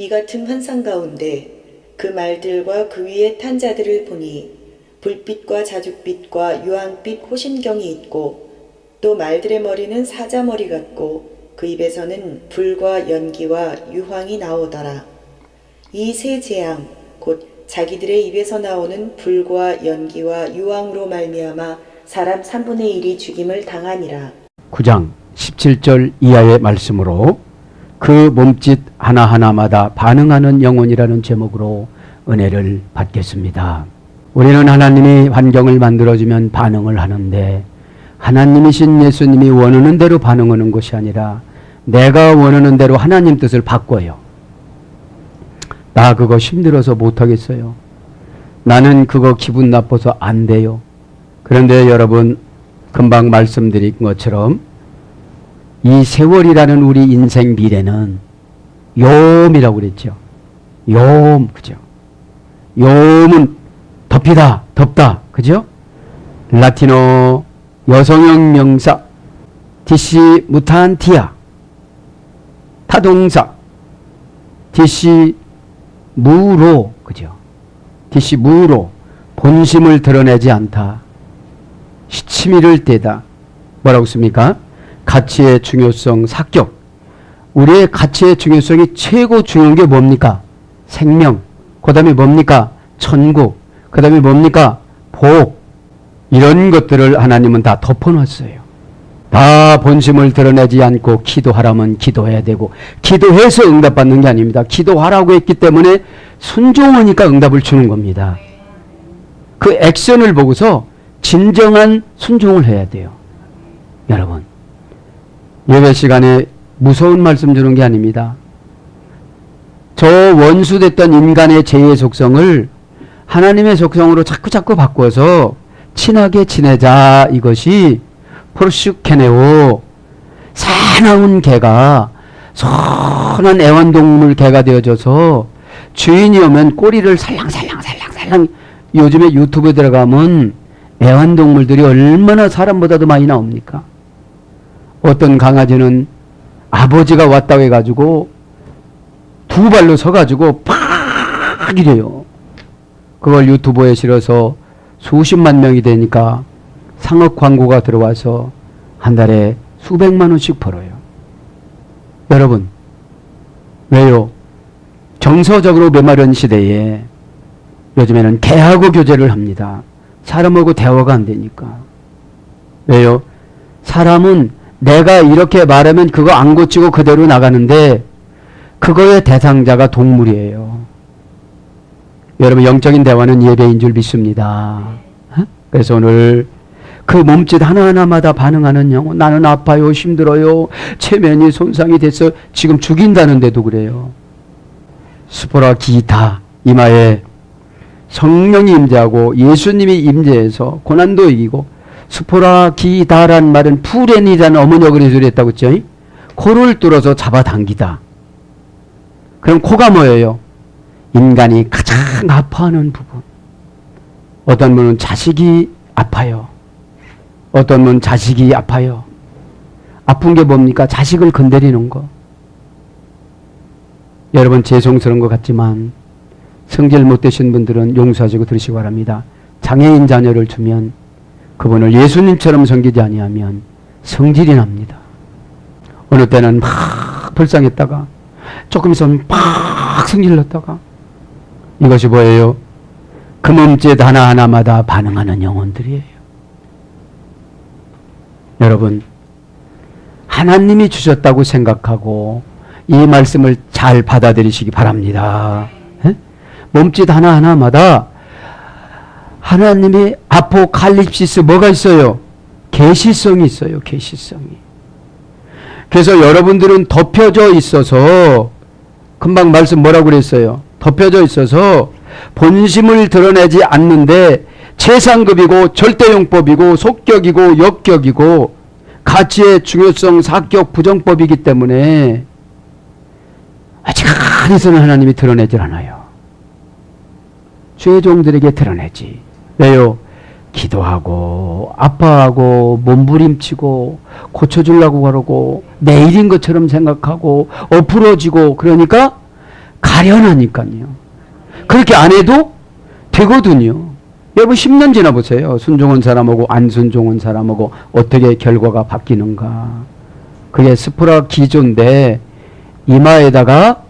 이 같은 환상 가운데 그 말들과 그 위에 탄 자들을 보니 불빛과 자줏빛과 유황빛 호심경이 있고 또 말들의 머리는 사자머리 같고 그 입에서는 불과 연기와 유황이 나오더라. 이 세 재앙 곧 자기들의 입에서 나오는 불과 연기와 유황으로 말미암아 사람 3분의 1이 죽임을 당하니라. 9장 17절 이하의 말씀으로 그 몸짓 하나하나마다 반응하는 영혼이라는 제목으로 은혜를 받겠습니다. 우리는 하나님이 환경을 만들어주면 반응을 하는데 하나님이신 예수님이 원하는 대로 반응하는 것이 아니라 내가 원하는 대로 하나님 뜻을 바꿔요. 나 그거 힘들어서 못하겠어요. 나는 그거 기분 나빠서 안 돼요. 그런데 여러분 금방 말씀드린 것처럼 이 세월이라는 우리 인생 미래는 요음이라고 그랬죠. 요음, 그죠? 요음은 덥이다, 덥다, 그죠? 라틴어 여성형 명사 디시 무탄티아, 타동사 디시 무로, 그죠? 디시 무로, 본심을 드러내지 않다. 시치미를 떼다. 뭐라고 씁니까? 가치의 중요성, 사격. 우리의 가치의 중요성이 최고 중요한 게 뭡니까? 생명. 그 다음에 뭡니까? 천국. 그 다음에 뭡니까? 복. 이런 것들을 하나님은 다 덮어놨어요. 다 본심을 드러내지 않고 기도하라면 기도해야 되고 기도해서 응답받는 게 아닙니다. 기도하라고 했기 때문에 순종하니까 응답을 주는 겁니다. 그 액션을 보고서 진정한 순종을 해야 돼요. 여러분, 예배 시간에 무서운 말씀 주는 게 아닙니다. 저 원수됐던 인간의 죄의 속성을 하나님의 속성으로 자꾸 바꿔서 친하게 지내자. 이것이 포르슈케네오, 사나운 개가 선한 애완동물 개가 되어져서 주인이 오면 꼬리를 살랑살랑 요즘에 유튜브에 들어가면 애완동물들이 얼마나 사람보다도 많이 나옵니까? 어떤 강아지는 아버지가 왔다고 해가지고 두 발로 서가지고 팍 이래요. 그걸 유튜브에 실어서 수십만 명이 되니까 상업 광고가 들어와서 한 달에 수백만 원씩 벌어요. 여러분, 왜요? 정서적으로 메마른 시대에 요즘에는 개하고 교제를 합니다. 사람하고 대화가 안 되니까. 왜요? 사람은 내가 이렇게 말하면 그거 안 고치고 그대로 나가는데 그거의 대상자가 동물이에요. 여러분, 영적인 대화는 예배인 줄 믿습니다. 그래서 오늘 그 몸짓 하나하나마다 반응하는 영혼, 나는 아파요, 힘들어요, 체면이 손상이 됐어, 지금 죽인다는데도 그래요. 스포라 기타 이마에 성령이 임재하고 예수님이 임재해서 고난도 이기고, 스포라 기다란 말은 푸렌이라는 어머니가 그런 소리 했다고 했죠. 코를 뚫어서 잡아당기다. 그럼 코가 뭐예요? 인간이 가장 아파하는 부분. 어떤 분은 자식이 아파요. 어떤 분은 자식이 아파요. 아픈 게 뭡니까? 자식을 건드리는 거. 여러분, 죄송스러운 것 같지만 성질 못되신 분들은 용서하시고 들으시기 바랍니다. 장애인 자녀를 주면 그분을 예수님처럼 섬기지 아니하면 성질이 납니다. 어느 때는 막 불쌍했다가 조금 있으면 막 성질났다가. 이것이 뭐예요? 그 몸짓 하나하나마다 반응하는 영혼들이에요. 여러분, 하나님이 주셨다고 생각하고 이 말씀을 잘 받아들이시기 바랍니다. 에? 몸짓 하나하나마다 하나님이 아포칼립시스 뭐가 있어요? 계시성이 있어요. 계시성이. 그래서 여러분들은 덮여져 있어서, 금방 말씀 뭐라고 그랬어요? 덮여져 있어서 본심을 드러내지 않는데 최상급이고 절대용법이고 속격이고 역격이고 가치의 중요성, 사격, 부정법이기 때문에 아직 안에서는 하나님이 드러내질 않아요. 죄종들에게 드러내지. 왜요? 기도하고 아파하고 몸부림치고 고쳐주려고 그러고 내일인 것처럼 생각하고 엎으러지고, 그러니까 아련하니까요. 그렇게 안 해도 되거든요. 여러분 10년 지나보세요. 순종한 사람하고 안 순종한 사람하고 어떻게 결과가 바뀌는가. 그게 스프라 기조인데 이마에다가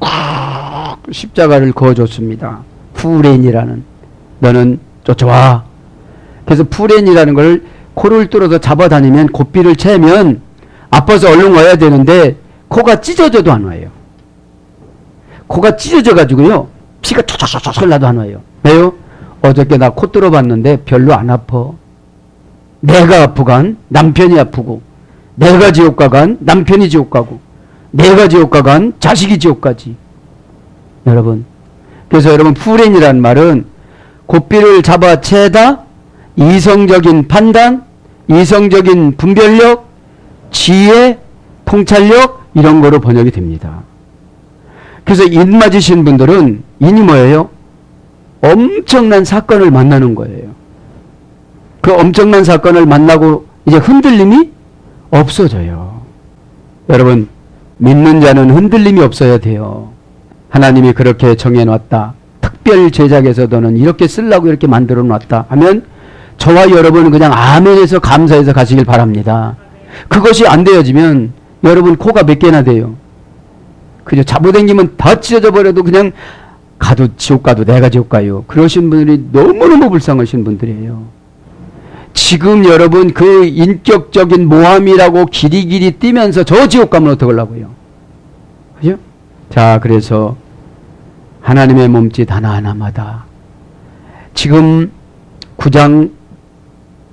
꽉 십자가를 그어줬습니다. 푸렌이라는. 너는 쫓아와. 그래서 푸렌이라는 걸 코를 뚫어서 잡아다니면 고삐를 채면 아파서 얼른 와야 되는데 코가 찢어져도 안 와요. 코가 찢어져 가지고요. 피가 촉촉촉촉 나도 안 와요. 왜요? 어저께 나 코 뚫어봤는데 별로 안 아파. 내가 아프간 남편이 아프고, 내가 지옥 가간 남편이 지옥 가고, 내가 지옥 가간 자식이 지옥 가지. 여러분, 그래서 여러분 푸렌이라는 말은 고삐를 잡아채다 이성적인 판단, 이성적인 분별력, 지혜, 통찰력 이런 거로 번역이 됩니다. 그래서 인 맞으신 분들은 인이 뭐예요? 엄청난 사건을 만나는 거예요. 그 엄청난 사건을 만나고 이제 흔들림이 없어져요. 여러분, 믿는 자는 흔들림이 없어야 돼요. 하나님이 그렇게 정해놨다. 특별 제작에서 너는 이렇게 쓰려고 이렇게 만들어 놨다 하면 저와 여러분은 그냥 아멘해서 감사해서 가시길 바랍니다. 그것이 안 되어지면 여러분 코가 몇 개나 돼요? 그죠? 잡아당기면 다 찢어져 버려도 그냥 가도 지옥 가도 내가 지옥 가요. 그러신 분들이 너무너무 불쌍하신 분들이에요. 지금 여러분 그 인격적인 모함이라고 길이길이 뛰면서 저 지옥 가면 어떡하려고요? 그죠? 자, 그래서 하나님의 몸짓 하나하나마다 지금 9장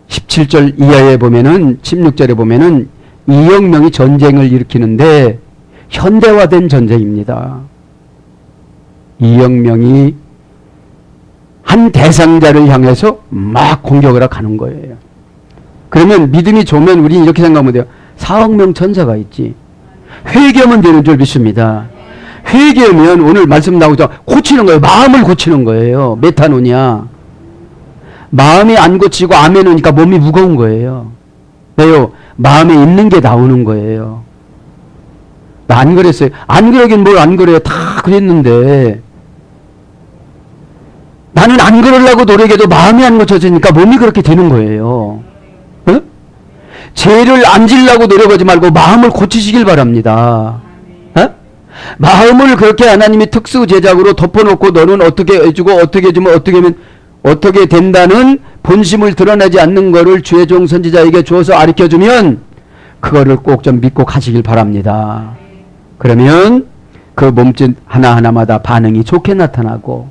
17절 이하에 보면은 16절에 보면은 2억 명이 전쟁을 일으키는데 현대화된 전쟁입니다. 2억 명이 한 대상자를 향해서 막 공격을 가는 거예요. 그러면 믿음이 좋으면 우리는 이렇게 생각하면 돼요. 4억 명 천사가 있지. 회개하면 되는 줄 믿습니다. 회개하면 오늘 말씀 나오죠. 고치는 거예요. 마음을 고치는 거예요. 메타노냐. 마음이 안 고치고 암에 놓으니까 몸이 무거운 거예요. 왜요? 마음에 있는 게 나오는 거예요. 나 안 그랬어요. 안 그러긴 뭘 안 그래요. 다 그랬는데 나는 안 그러려고 노력해도 마음이 안 고쳐지니까 몸이 그렇게 되는 거예요. 어? 죄를 안 지려고 노력하지 말고 마음을 고치시길 바랍니다. 어? 마음을 그렇게 하나님이 특수 제작으로 덮어놓고 너는 어떻게 해주고 어떻게 해주면 어떻게 하면 어떻게 된다는 본심을 드러내지 않는 것을 주의 종 선지자에게 주어서 가르쳐주면 그거를 꼭 좀 믿고 가시길 바랍니다. 그러면 그 몸짓 하나하나마다 반응이 좋게 나타나고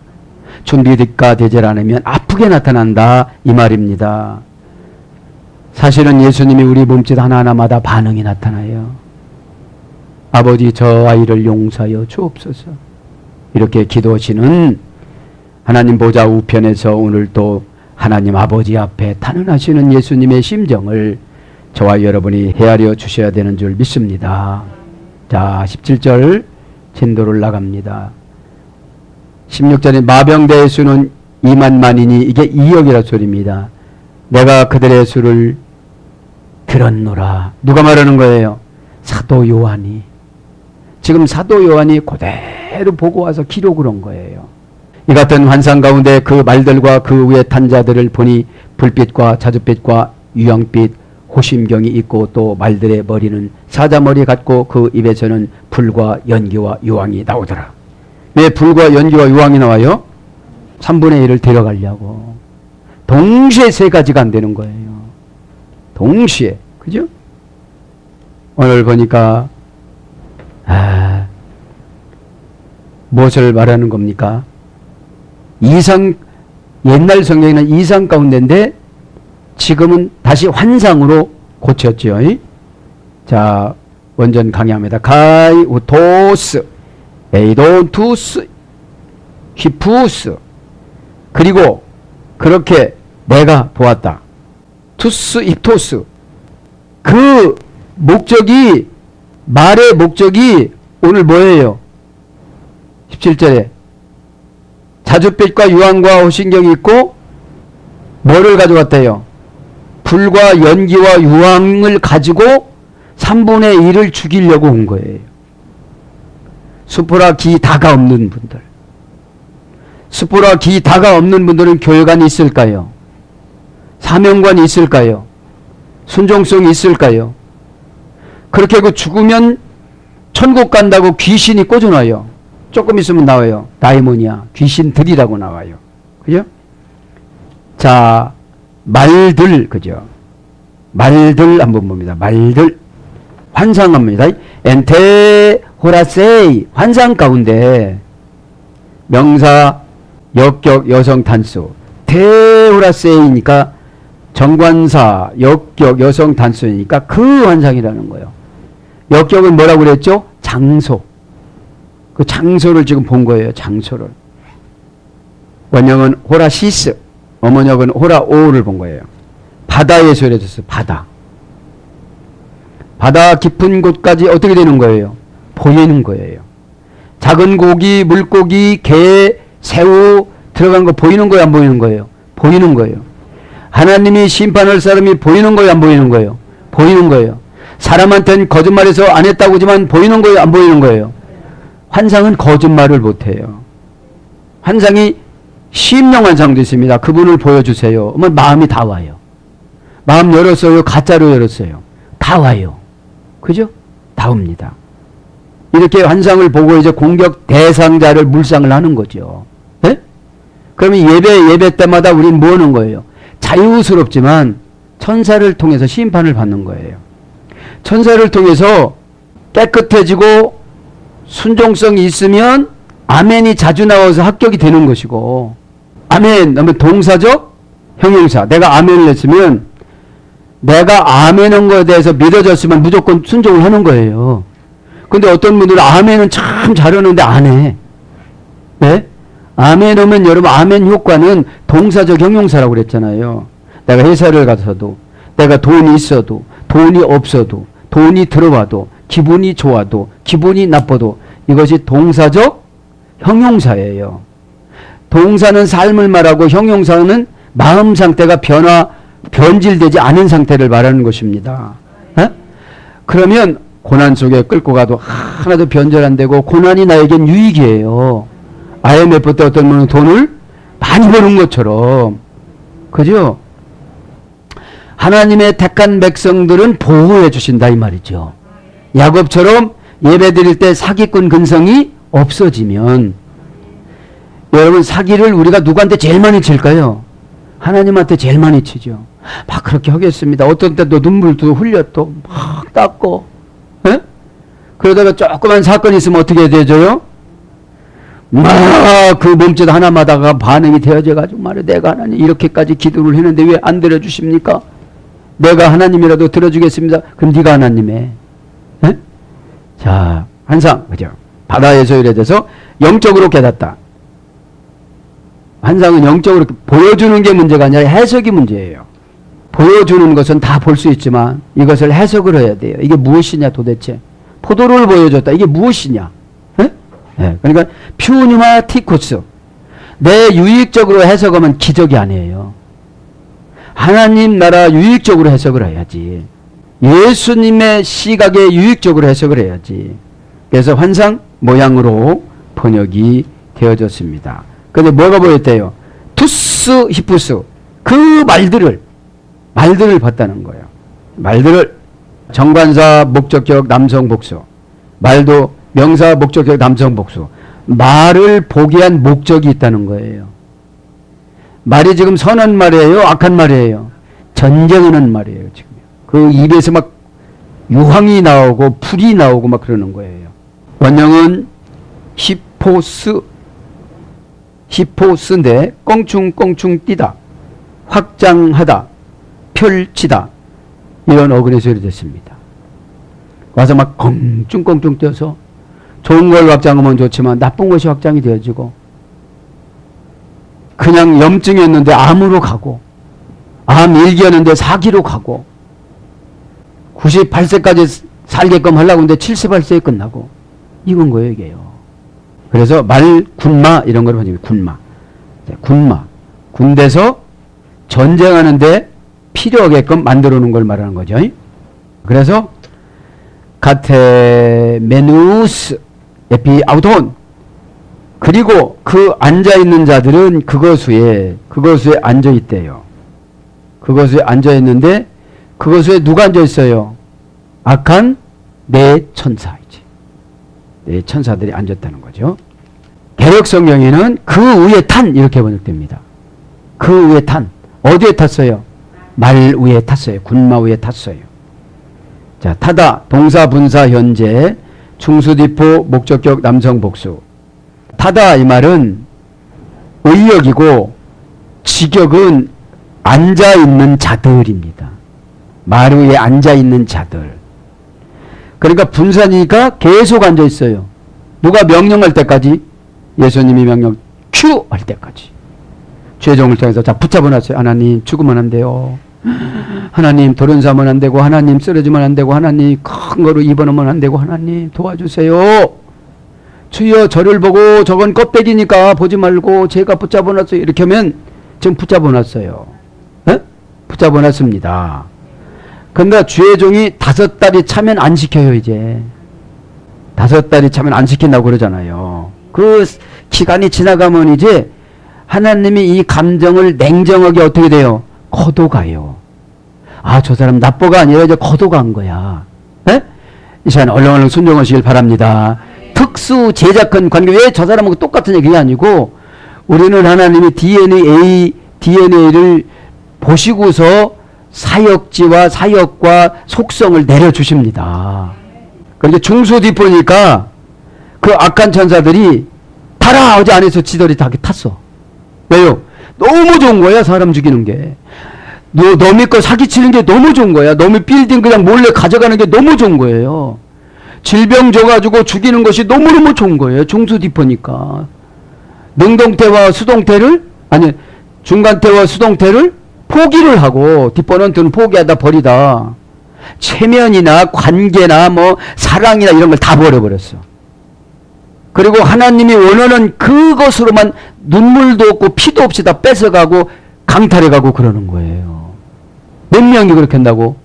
준비가 되지 않으면 아프게 나타난다 이 말입니다. 사실은 예수님이 우리 몸짓 하나하나마다 반응이 나타나요. 아버지 저 아이를 용서하여 주옵소서. 이렇게 기도하시는 하나님 보좌 우편에서 오늘 또 하나님 아버지 앞에 탄원하시는 예수님의 심정을 저와 여러분이 헤아려 주셔야 되는 줄 믿습니다. 자, 17절 진도를 나갑니다. 16절에 마병대의 수는 2만만이니 이게 2억이라 소리입니다. 내가 그들의 수를 들었노라. 누가 말하는 거예요? 사도 요한이. 지금 사도 요한이 그대로 보고 와서 기록을 한 거예요. 이 같은 환상 가운데 그 말들과 그 위에 탄 자들을 보니 불빛과 자줏빛과 유황빛 호심경이 있고 또 말들의 머리는 사자머리 같고 그 입에서는 불과 연기와 유황이 나오더라. 왜 불과 연기와 유황이 나와요? 3분의 1을 데려가려고. 동시에 세 가지가 안 되는 거예요. 동시에. 그죠? 오늘 보니까 무엇을 말하는 겁니까? 이상, 옛날 성경에는 이상 가운데인데 지금은 다시 환상으로 고쳤죠. 자, 원전 강의합니다. 가이우토스, 에이돈투스, 히푸스. 그리고 그렇게 내가 보았다. 투스, 입토스. 그 목적이, 말의 목적이 오늘 뭐예요? 17절에 자줏빛과 유황과 호신경이 있고 뭐를 가져왔대요? 불과 연기와 유황을 가지고 3분의 1을 죽이려고 온 거예요. 수포라 기 다가 없는 분들. 수포라 기 다가 없는 분들은 교회관이 있을까요? 사명관이 있을까요? 순종성이 있을까요? 그렇게 그 죽으면 천국 간다고 귀신이 꽂아놔요. 조금 있으면 나와요. 다이모니아, 귀신들이라고 나와요. 그죠? 자, 말들, 그죠? 말들 한번 봅니다. 말들. 환상합니다. 엔테 호라세이. 환상 가운데 명사, 역격, 여성, 단수. 테호라세이니까 정관사, 역격, 여성, 단수니까 그 환상이라는 거예요. 역격은 뭐라고 그랬죠? 장소. 그 장소를 지금 본 거예요. 장소를. 원형은 호라시스, 어머니역은 호라오를 본 거예요. 바다에서 이래졌어요. 바다. 바다 깊은 곳까지 어떻게 되는 거예요? 보이는 거예요. 작은 고기, 물고기, 개, 새우 들어간 거 보이는 거예요? 안 보이는 거예요? 보이는 거예요. 하나님이 심판할 사람이 보이는 거예요? 안 보이는 거예요? 보이는 거예요. 사람한테는 거짓말해서 안 했다고 하지만 보이는 거예요? 안 보이는 거예요? 환상은 거짓말을 못해요. 환상이 심령 환상도 있습니다. 그분을 보여주세요. 그러면 마음이 다 와요. 마음 열었어요? 가짜로 열었어요? 다 와요. 그죠? 다 옵니다. 이렇게 환상을 보고 이제 공격 대상자를 물상을 하는 거죠. 네? 그러면 예배 때마다 우리는 뭐 하는 거예요? 자유스럽지만 천사를 통해서 심판을 받는 거예요. 천사를 통해서 깨끗해지고 순종성이 있으면 아멘이 자주 나와서 합격이 되는 것이고, 아멘 하면 동사적 형용사. 내가 아멘을 했으면 내가 아멘한 거에 대해서 믿어졌으면 무조건 순종을 하는 거예요. 근데 어떤 분들은 아멘은 참 잘하는데 안 해. 네? 아멘 하면 여러분 아멘 효과는 동사적 형용사라고 그랬잖아요. 내가 회사를 가서도, 내가 돈이 있어도, 돈이 없어도, 돈이 들어와도, 기분이 좋아도, 기분이 나빠도 이것이 동사적 형용사예요. 동사는 삶을 말하고 형용사는 마음 상태가 변질되지 않은 상태를 말하는 것입니다. 에? 그러면 고난 속에 끌고 가도 하나도 변절 안 되고 고난이 나에겐 유익이에요. IMF 때 어떤 분은 돈을 많이 버는 것처럼. 그죠? 하나님의 택한 백성들은 보호해 주신다 이 말이죠. 야곱처럼 예배 드릴 때 사기꾼 근성이 없어지면, 여러분 사기를 우리가 누구한테 제일 많이 칠까요? 하나님한테 제일 많이 치죠. 막 그렇게 하겠습니다. 어떤 때도 눈물도 흘려 또 막 닦고, 에? 그러다가 조그만 사건이 있으면 어떻게 되죠? 막 그 몸짓 하나마다가 반응이 되어져 가지고 말해, 내가 하나님 이렇게까지 기도를 했는데 왜 안 들어주십니까? 내가 하나님이라도 들어주겠습니다. 그럼 네가 하나님에. 에? 자, 환상, 그죠? 바다에서 이래져서 영적으로 깨닫다. 환상은 영적으로 보여주는 게 문제가 아니라 해석이 문제예요. 보여주는 것은 다 볼 수 있지만 이것을 해석을 해야 돼요. 이게 무엇이냐 도대체. 포도를 보여줬다. 이게 무엇이냐. 에? 네. 그러니까 퓨니마티쿠스. 내 유익적으로 해석하면 기적이 아니에요. 하나님 나라 유익적으로 해석을 해야지. 예수님의 시각에 유익적으로 해석을 해야지. 그래서 환상 모양으로 번역이 되어졌습니다. 근데 뭐가 보였대요? 투스 히푸스. 그 말들을 봤다는 거예요. 말들을 정관사 목적격 남성 복수. 말도 명사 목적격 남성 복수. 말을 보게 한 목적이 있다는 거예요. 말이 지금 선한 말이에요? 악한 말이에요? 전쟁하는 말이에요. 지금 그 입에서 막 유황이 나오고 풀이 나오고 막 그러는 거예요. 원형은 히포스인데 껑충껑충 뛰다, 확장하다, 펼치다 이런 어근의 소리 됐습니다. 와서 막 껑충껑충 뛰어서 좋은 걸 확장하면 좋지만 나쁜 것이 확장이 되어지고, 그냥 염증이었는데 암으로 가고, 암 일기였는데 사기로 가고, 98세까지 살게끔 하려고 하는데 78세에 끝나고, 이건 거예요 이게요. 그래서 말 군마 이런 걸 보면 군마. 군마. 군대에서 전쟁하는데 필요하게끔 만들어 놓은 걸 말하는 거죠. 그래서 가테메누스 에피아우톤. 그리고 그 앉아있는 자들은 그것에 앉아있대요. 그것에 앉아있는데 그것에 누가 앉아있어요? 악한 네 천사이지. 네 천사들이 앉았다는 거죠. 개역 성경에는 그 위에 탄 이렇게 번역됩니다. 그 위에 탄. 어디에 탔어요? 말 위에 탔어요. 군마 위에 탔어요. 자, 타다 동사 분사 현재 충수디포 목적격 남성 복수. 타다 이 말은 의역이고 직역은 앉아있는 자들입니다. 말 위에 앉아있는 자들. 그러니까 분사니까 계속 앉아있어요. 누가 명령할 때까지? 예수님이 명령 큐! 할 때까지. 죄종을 통해서 자 붙잡아놨어요. 하나님 죽으면 안 돼요. 하나님 돌연사면 안 되고, 하나님 쓰러지면 안 되고, 하나님 큰 거로 입어놓으면 안 되고, 하나님 도와주세요. 주여 저를 보고 저건 껍데기니까 보지 말고 제가 붙잡아놨어요. 이렇게 하면 지금 붙잡아놨어요. 붙잡아놨습니다. 그러니까 주의 종이 5달이 차면 안 시켜요. 이제 5달이 차면 안 시킨다고 그러잖아요. 그 기간이 지나가면 이제 하나님이 이 감정을 냉정하게 어떻게 돼요? 거둬가요. 아, 저 사람 나빠가 아니라 이제 거둬간 거야. 에? 이 시간 얼렁얼렁 순종하시길 바랍니다. 특수 제작한 관계. 왜 저 사람하고 똑같은 얘기가 아니고 우리는 하나님이 DNA를 보시고서 사역지와 사역과 속성을 내려주십니다. 그러니까 중수디포니까 그 악한 천사들이 타라! 어제 안에서 지들이 다 탔어. 왜요? 너무 좋은 거야, 사람 죽이는 게. 너 믿고 사기치는 게 너무 좋은 거야. 너무 빌딩 그냥 몰래 가져가는 게 너무 좋은 거예요. 질병 줘가지고 죽이는 것이 너무너무 좋은 거예요. 중수디포니까. 능동태와 수동태를, 아니, 중간태와 수동태를 포기를 하고, 디포는 포기하다 버리다. 체면이나 관계나 뭐 사랑이나 이런 걸 다 버려버렸어. 그리고 하나님이 원하는 그것으로만 눈물도 없고 피도 없이 다 뺏어가고 강탈해가고 그러는 거예요. 몇 명이 그렇게 한다고?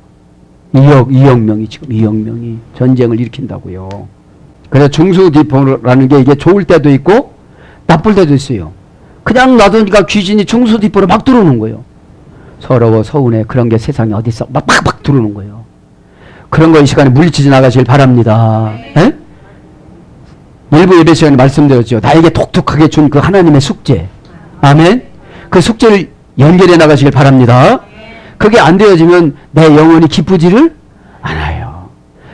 2억 명이 지금 2억 명이 전쟁을 일으킨다고요. 그래서 중수디포라는 게 이게 좋을 때도 있고 나쁠 때도 있어요. 그냥 놔두니까 귀신이 중수디포로 막 들어오는 거예요. 서러워 서운해 그런 게 세상에 어디 있어 막 들어오는 거예요. 그런 거 이 시간에 물리치지 나가실 바랍니다. 에? 일부 예배 시간에 말씀드렸죠. 나에게 독특하게 준 그 하나님의 숙제. 아멘. 그 숙제를 연결해 나가시길 바랍니다. 그게 안 되어지면 내 영혼이 기쁘지를 않아요.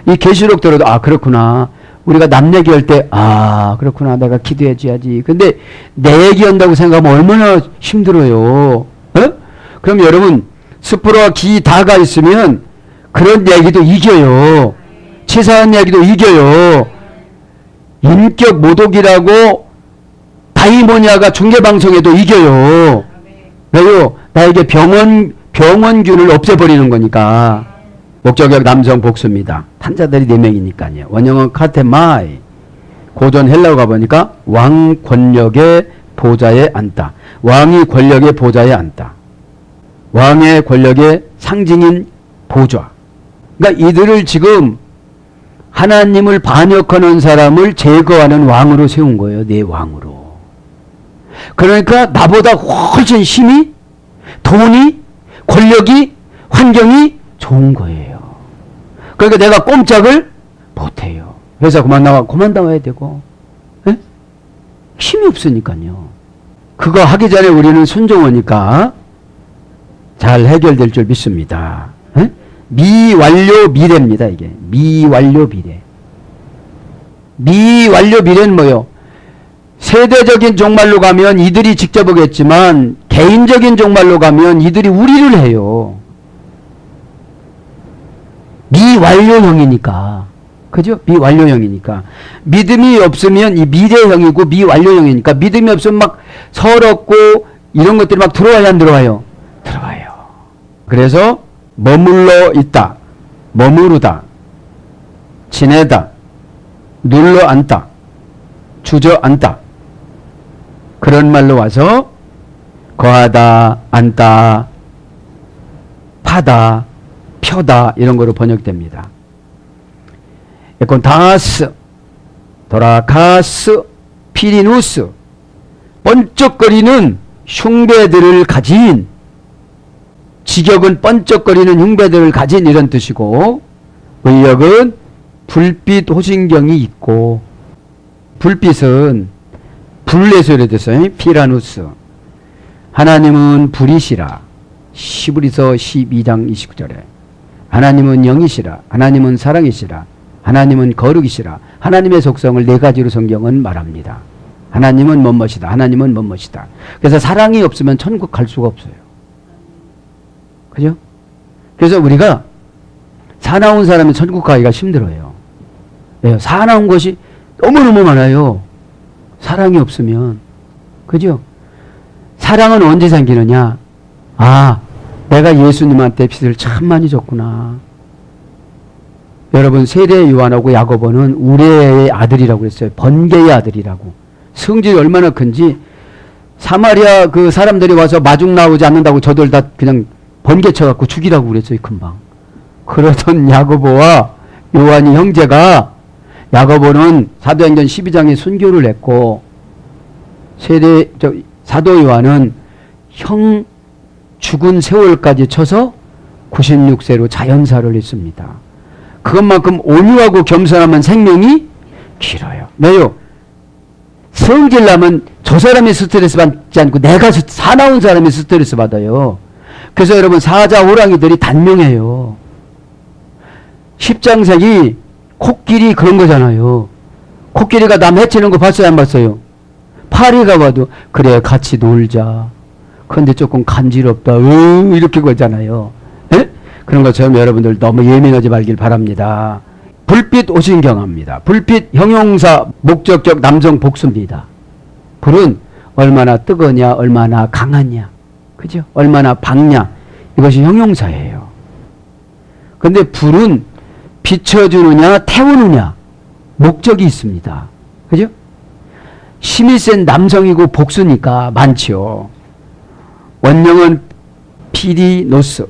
이 계시록 들어도 아 그렇구나. 우리가 남 얘기할 때 아 그렇구나 내가 기도해 줘야지. 근데 내 얘기한다고 생각하면 얼마나 힘들어요. 에? 그럼 여러분 스프로와 기 다가 있으면 그런 얘기도 이겨요. 치사한 얘기도 이겨요. 인격 모독이라고 다이모니아가 중계방송에도 이겨요. 왜요? 나에게 병원균을 없애버리는 거니까. 목적격 남성 복수입니다. 탄자들이 4명이니까요. 원형은 카테마이. 고전 헬라어 가보니까 왕 권력의 보좌에 앉다. 왕이 권력의 보좌에 앉다. 왕의 권력의 상징인 보좌. 그러니까 이들을 지금 하나님을 반역하는 사람을 제거하는 왕으로 세운 거예요. 내 왕으로. 그러니까 나보다 훨씬 힘이, 돈이, 권력이, 환경이 좋은 거예요. 그러니까 내가 꼼짝을 못해요. 회사 그만 나와야 되고. 에? 힘이 없으니까요. 그거 하기 전에 우리는 순종하니까 잘 해결될 줄 믿습니다. 에? 미완료 미래입니다. 이게 미완료 미래. 미완료 미래는 뭐요? 세대적인 종말로 가면 이들이 직접 오겠지만 개인적인 종말로 가면 이들이 우리를 해요. 미완료형이니까. 그죠? 미완료형이니까. 믿음이 없으면 이 미래형이고 미완료형이니까 믿음이 없으면 막 서럽고 이런 것들이 막 들어와야 안 들어와요? 들어와요. 그래서 머물러 있다, 머무르다, 지내다, 눌러 앉다, 주저앉다. 그런 말로 와서 거하다, 앉다, 파다, 펴다 이런 거로 번역됩니다. 에콘 다스 도라카스 피리누스, 번쩍거리는 흉배들을 가진, 직역은 번쩍거리는 흉배들을 가진 이런 뜻이고, 의역은 불빛 호신경이 있고, 불빛은 불에서 이래됐어요. 피라누스. 하나님은 불이시라. 시브리서 12장 29절에 하나님은 영이시라. 하나님은 사랑이시라. 하나님은 거룩이시라. 하나님의 속성을 네 가지로 성경은 말합니다. 하나님은 뭐뭐시다. 하나님은 뭐뭐시다. 그래서 사랑이 없으면 천국 갈 수가 없어요. 그죠? 그래서 우리가 사나운 사람은 천국 가기가 힘들어요. 왜요? 사나운 것이 너무너무 많아요. 사랑이 없으면. 그죠? 사랑은 언제 생기느냐? 아, 내가 예수님한테 빚을 참 많이 졌구나. 여러분, 세례 요한하고 야고보는 우레의 아들이라고 했어요. 번개의 아들이라고. 성질이 얼마나 큰지 사마리아 그 사람들이 와서 마중 나오지 않는다고 저들 다 그냥 번개 쳐갖고 죽이라고 그랬어요. 금방. 그러던 야고보와 요한이 형제가, 야고보는 사도행전 12장에 순교를 했고, 사도 요한은 형 죽은 세월까지 쳐서 96세로 자연사를 했습니다. 그것만큼 온유하고 겸손하면 생명이 길어요. 왜요? 성질나면 저 사람이 스트레스 받지 않고 내가 사나운 사람이 스트레스 받아요. 그래서 여러분, 사자 호랑이들이 단명해요. 십장색이 코끼리 그런 거잖아요. 코끼리가 남 해치는 거 봤어요, 안 봤어요? 파리가 와도 그래 같이 놀자. 그런데 조금 간지럽다. 이렇게 거잖아요. 에? 그런 것처럼 여러분들 너무 예민하지 말길 바랍니다. 불빛 오신경합니다. 불빛 형용사 목적적 남성 복수입니다. 불은 얼마나 뜨거냐, 얼마나 강하냐, 그죠? 얼마나 밝냐, 이것이 형용사예요. 근데 불은 비춰주느냐, 태우느냐, 목적이 있습니다. 그죠? 힘이 센 남성이고 복수니까 많죠. 원명은 피리노스,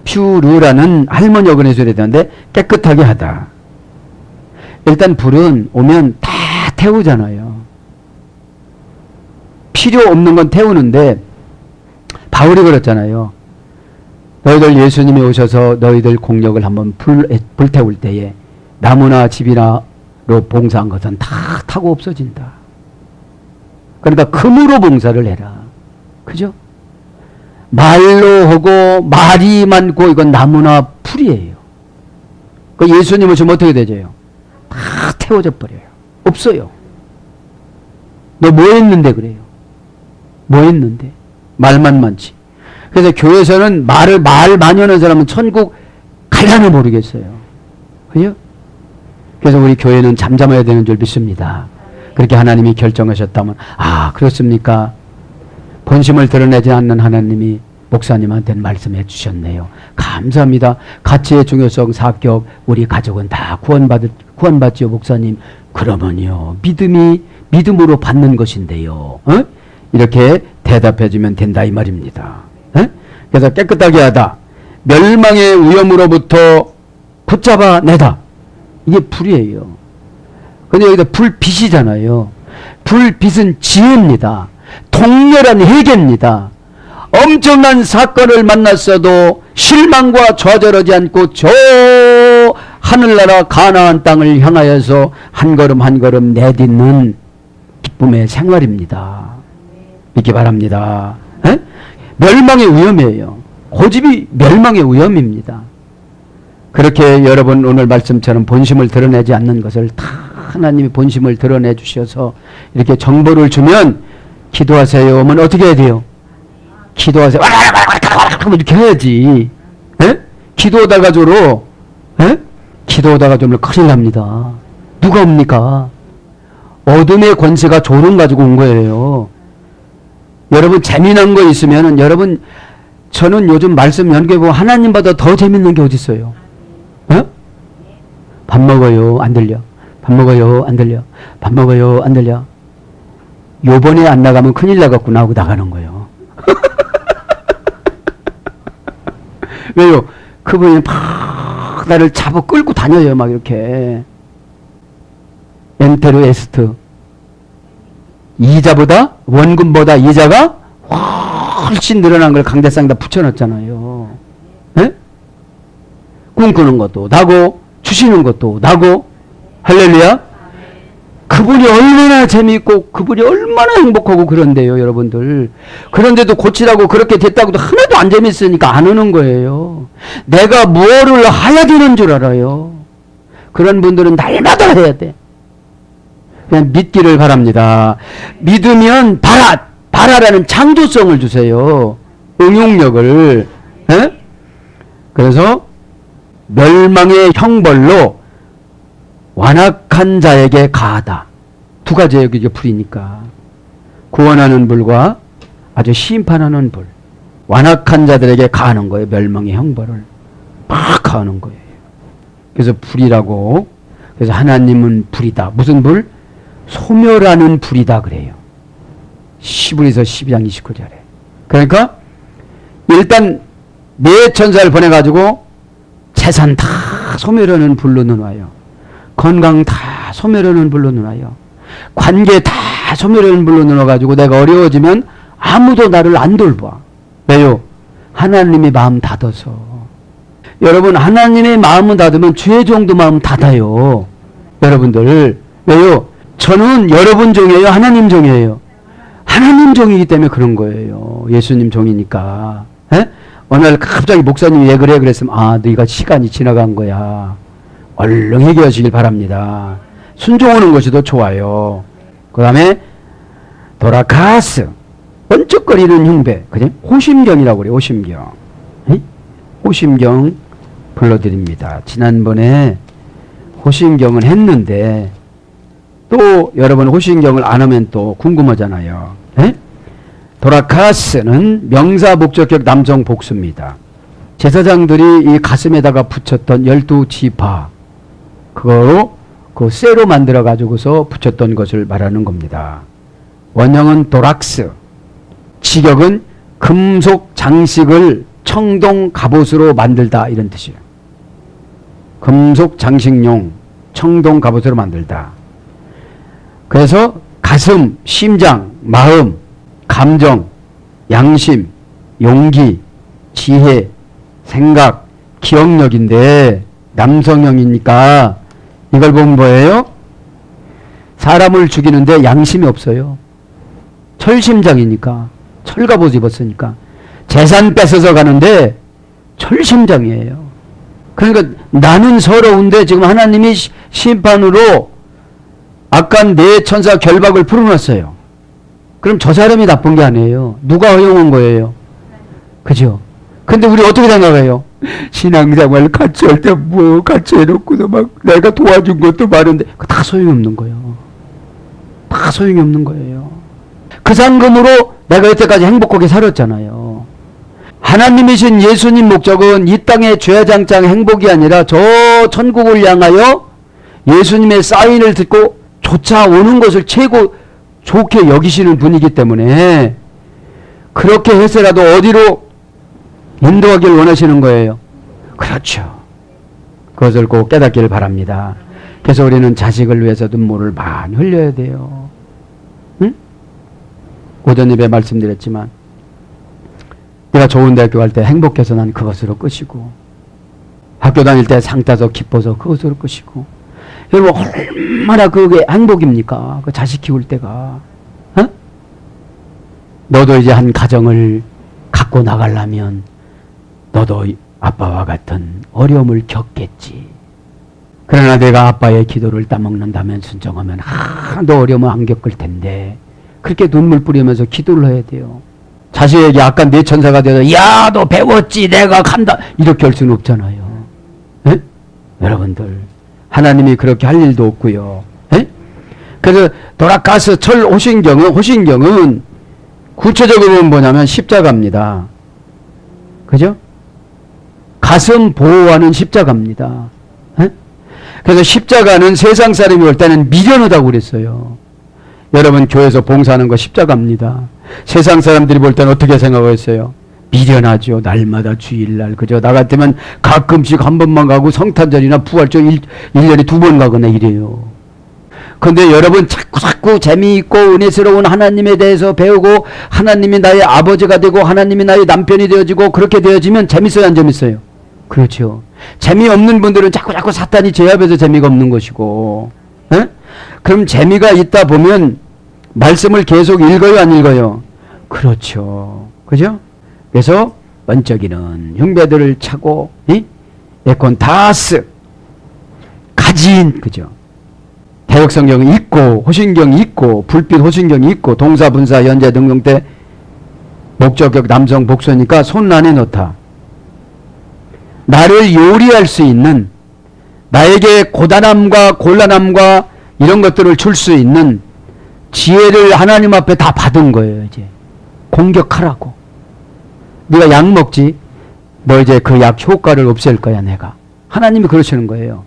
퓨르라는 할머니 어근에서 이랬는데 깨끗하게 하다. 일단 불은 오면 다 태우잖아요. 필요 없는 건 태우는데 바울이 그랬잖아요. 너희들 예수님이 오셔서 너희들 공력을 한번 불태울 때에 나무나 집이나로 봉사한 것은 다 타고 없어진다. 그러니까 금으로 봉사를 해라. 그죠? 말로 하고 말이 많고 이건 나무나 풀이에요. 그 예수님 오시면 어떻게 되죠? 다 태워져 버려요. 없어요. 너 뭐 했는데 그래요? 뭐 했는데? 말만 많지. 그래서 교회에서는 말 많이 하는 사람은 천국 갈라나 모르겠어요. 그죠? 그래서 우리 교회는 잠잠해야 되는 줄 믿습니다. 그렇게 하나님이 결정하셨다면, 아, 그렇습니까? 본심을 드러내지 않는 하나님이 목사님한테는 말씀해 주셨네요. 감사합니다. 가치의 중요성, 사격, 우리 가족은 다 구원받지요, 목사님. 그러면요, 믿음으로 받는 것인데요. 어? 이렇게 대답해 주면 된다, 이 말입니다. 어? 그래서 깨끗하게 하다. 멸망의 위험으로부터 붙잡아내다. 이게 불이에요. 근데 여기다 불빛이잖아요. 불빛은 지혜입니다. 통렬한 회개입니다. 엄청난 사건을 만났어도 실망과 좌절하지 않고 저 하늘나라 가나안 땅을 향하여서 한 걸음 한 걸음 내딛는 기쁨의 생활입니다. 믿기 바랍니다. 에? 멸망의 위험이에요. 고집이 멸망의 위험입니다. 그렇게 여러분 오늘 말씀처럼 본심을 드러내지 않는 것을 다 하나님이 본심을 드러내 주셔서 이렇게 정보를 주면 기도하세요 하면 어떻게 해야 돼요? 기도하세요. 이렇게 해야지. 에? 기도하다가 저로 기도하다가 좀 큰일 납니다. 누가 옵니까? 어둠의 권세가 조롱 가지고 온 거예요. 여러분 재미난 거 있으면 여러분 저는 요즘 말씀 연구해보고 하나님보다 더 재밌는 게 어디 있어요? 어? 밥 먹어요. 안 들려. 밥 먹어요. 안 들려. 밥 먹어요. 안 들려. 요번에 안 나가면 큰일 나겠구나 하고 나가는 거예요. 왜요? 그분이 막 나를 잡아 끌고 다녀요. 막 이렇게. 엔테르 에스트. 이자보다, 원금보다 이자가 훨씬 늘어난 걸 강대상에다 붙여놨잖아요. 예? 꿈꾸는 것도 나고, 주시는 것도 나고, 할렐루야. 그분이 얼마나 재미있고 그분이 얼마나 행복하고 그런데요, 여러분들. 그런데도 고치라고 그렇게 됐다고도 하나도 안 재밌으니까 안 오는 거예요. 내가 뭐를 해야 되는 줄 알아요. 그런 분들은 날마다 해야 돼. 그냥 믿기를 바랍니다. 믿으면 바라라는 창조성을 주세요. 응용력을. 에? 그래서 멸망의 형벌로 완악한 자에게 가하다. 두 가지예요. 이게 불이니까. 구원하는 불과 아주 심판하는 불. 완악한 자들에게 가하는 거예요. 멸망의 형벌을 막 가하는 거예요. 그래서 불이라고. 그래서 하나님은 불이다. 무슨 불? 소멸하는 불이다 그래요. 시브리서 12장 29절에. 그러니까 일단 네 천사를 보내가지고 재산 다 소멸하는 불로 넣어놔요. 건강 다 소멸하는 불로 넣어요. 관계 다 소멸하는 불로 넣어가지고 내가 어려워지면 아무도 나를 안 돌봐. 왜요? 하나님의 마음 닫아서. 여러분, 하나님의 마음은 닫으면 주의 종도 마음 닫아요. 여러분들. 왜요? 저는 여러분 종이에요? 하나님 종이에요? 하나님 종이기 때문에 그런 거예요. 예수님 종이니까. 에? 어느 날 갑자기 목사님이 왜 그래? 그랬으면 아, 너희가 시간이 지나간 거야. 얼른 해결하시길 바랍니다. 순종하는 것이 더 좋아요. 그 다음에 도라카스, 번쩍거리는 흉배. 그죠? 호심경이라고 그래요. 호심경. 에? 호심경 불러드립니다. 지난번에 호심경은 했는데 또 여러분 호심경을 안 하면 또 궁금하잖아요. 에? 도라카스는 명사 목적격 남성 복수입니다. 제사장들이 이 가슴에다가 붙였던 12지파, 그거로 그 쇠로 만들어 가지고서 붙였던 것을 말하는 겁니다. 원형은 도락스, 직역은 금속 장식을 청동 갑옷으로 만들다 이런 뜻이에요. 금속 장식용 청동 갑옷으로 만들다. 그래서 가슴, 심장, 마음, 감정, 양심, 용기, 지혜, 생각, 기억력인데 남성형이니까 이걸 보면 뭐예요? 사람을 죽이는데 양심이 없어요. 철심장이니까. 철갑옷 입었으니까. 재산 뺏어서 가는데 철심장이에요. 그러니까 나는 서러운데 지금 하나님이 심판으로 악한 네 천사 결박을 풀어놨어요. 그럼 저 사람이 나쁜 게 아니에요. 누가 허용한 거예요? 그죠? 근데 우리 어떻게 생각해요? 신앙생활 같이 할 때 뭐 같이 해놓고도 막 내가 도와준 것도 많은데 그거 다 소용이 없는 거예요. 다 소용이 없는 거예요. 그 상금으로 내가 여태까지 행복하게 살았잖아요. 하나님이신 예수님 목적은 이 땅의 죄장장 행복이 아니라 저 천국을 향하여 예수님의 사인을 듣고 쫓아오는 것을 최고 좋게 여기시는 분이기 때문에 그렇게 해서라도 어디로 인도하길 원하시는 거예요. 그렇죠. 그것을 꼭 깨닫기를 바랍니다. 그래서 우리는 자식을 위해서 눈물을 많이 흘려야 돼요. 응? 오전 예배 말씀드렸지만 내가 좋은 대학교 갈 때 행복해서 난 그것으로 끝이고 학교 다닐 때 상 따서 기뻐서 그것으로 끝이고 여러분 얼마나 그게 행복입니까? 그 자식 키울 때가. 어? 너도 이제 한 가정을 갖고 나가려면 너도 아빠와 같은 어려움을 겪겠지. 그러나 내가 아빠의 기도를 따먹는다면 순종하면 하나도 어려움을 안 겪을 텐데 그렇게 눈물 뿌리면서 기도를 해야 돼요. 자식에게 아까 내 천사가 되어서 야, 너 배웠지 내가 간다 이렇게 할 수는 없잖아요. 에? 여러분들 하나님이 그렇게 할 일도 없고요. 에? 그래서 도라카스 철 호신경은 구체적으로 보면 뭐냐면 십자가입니다. 그죠? 가슴 보호하는 십자가입니다. 에? 그래서 십자가는 세상 사람이 볼 때는 미련하다고 그랬어요. 여러분 교회에서 봉사하는 거 십자가입니다. 세상 사람들이 볼 때는 어떻게 생각했어요? 미련하죠. 날마다 주일날. 그죠? 나 같으면 가끔씩 한 번만 가고 성탄절이나 부활절 1년에 2번 가거나 이래요. 그런데 여러분 자꾸 재미있고 은혜스러운 하나님에 대해서 배우고 하나님이 나의 아버지가 되고 하나님이 나의 남편이 되어지고 그렇게 되어지면 재밌어요, 안 재밌어요? 그렇죠. 재미없는 분들은 자꾸 사탄이 제압해서 재미가 없는 것이고, 에? 그럼 재미가 있다 보면 말씀을 계속 읽어요, 안 읽어요? 그렇죠. 그죠? 그래서 번쩍이는 흉배들을 차고 에콘 다스 가진, 그죠? 개혁성경이 있고 호신경이 있고 불빛 호신경이 있고 동사 분사 현재 등용태 목적격 남성 복수니까 손 안에 넣다. 나를 요리할 수 있는, 나에게 고단함과 곤란함과 이런 것들을 줄 수 있는 지혜를 하나님 앞에 다 받은 거예요. 이제 공격하라고. 네가 약 먹지, 너 이제 그 약 효과를 없앨 거야 내가. 하나님이 그러시는 거예요.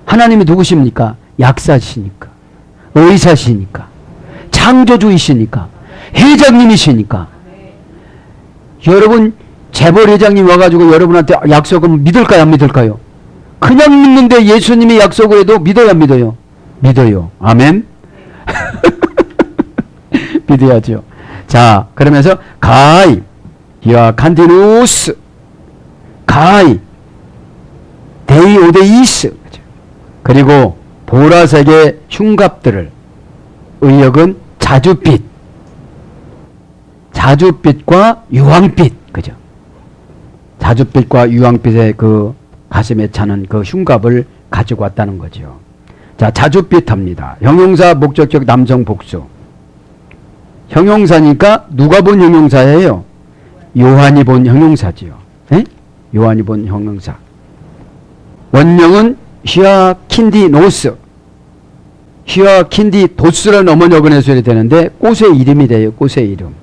하나님이 누구십니까? 약사시니까, 의사시니까, 창조주이시니까, 회장님이시니까. 여러분 재벌 회장님 와가지고 여러분한테 약속은 믿을까요, 안 믿을까요? 그냥 믿는데 예수님이 약속을 해도 믿어요, 안 믿어요? 믿어요. 아멘. 믿어야죠. 자, 그러면서 가이 야 칸디누스 가이 데이오데이스, 그리고 보라색의 흉갑들을, 의역은 자줏빛과 유황빛, 그죠? 자줏빛과 유황빛의 그 가슴에 차는 그 흉갑을 가지고 왔다는 거죠. 자, 자줏빛 합니다. 형용사 목적격 남성 복수. 형용사니까 누가 본 형용사예요? 요한이 본 형용사지요. 에? 요한이 본 형용사. 원명은 히아킨디노스. 히아킨디도스라는 어머니 어근에 소리 되는데 꽃의 이름이 돼요. 꽃의 이름.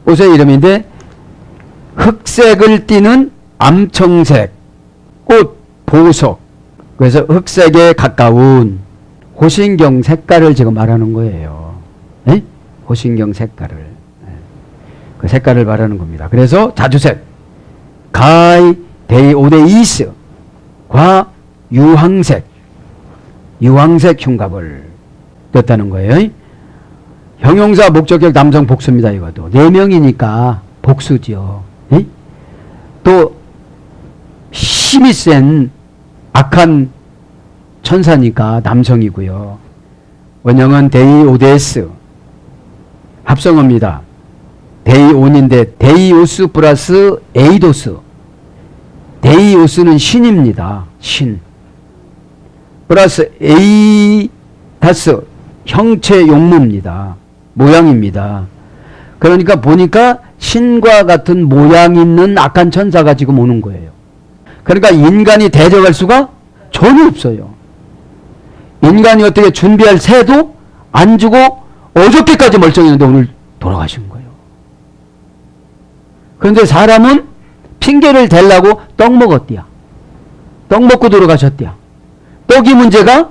꽃의 이름인데 흑색을 띠는 암청색 꽃 보석. 그래서 흑색에 가까운 호신경 색깔을 지금 말하는 거예요. 에? 호신경 색깔을. 그 색깔을 말하는 겁니다. 그래서 자주색 가이 데이오데이스 과 유황색 흉갑을 떴다는 거예요. 형용사 목적격 남성 복수입니다. 이것도 4명이니까 복수죠. 에? 또 힘이 센 악한 천사니까 남성이고요. 원형은 데이오데스 합성어입니다. 데이온인데 데이오스 플러스 에이도스. 데이오스는 신입니다. 신. 플러스 에이다스 형체 용모입니다. 모양입니다. 그러니까 보니까 신과 같은 모양 있는 악한 천사가 지금 오는 거예요. 그러니까 인간이 대적할 수가 전혀 없어요. 인간이 어떻게 준비할 새도 안 주고 어저께까지 멀쩡했는데 오늘 돌아가신 거예요. 그런데 사람은 핑계를 대려고 떡 먹었대야. 떡 먹고 돌아가셨대야. 떡이 문제가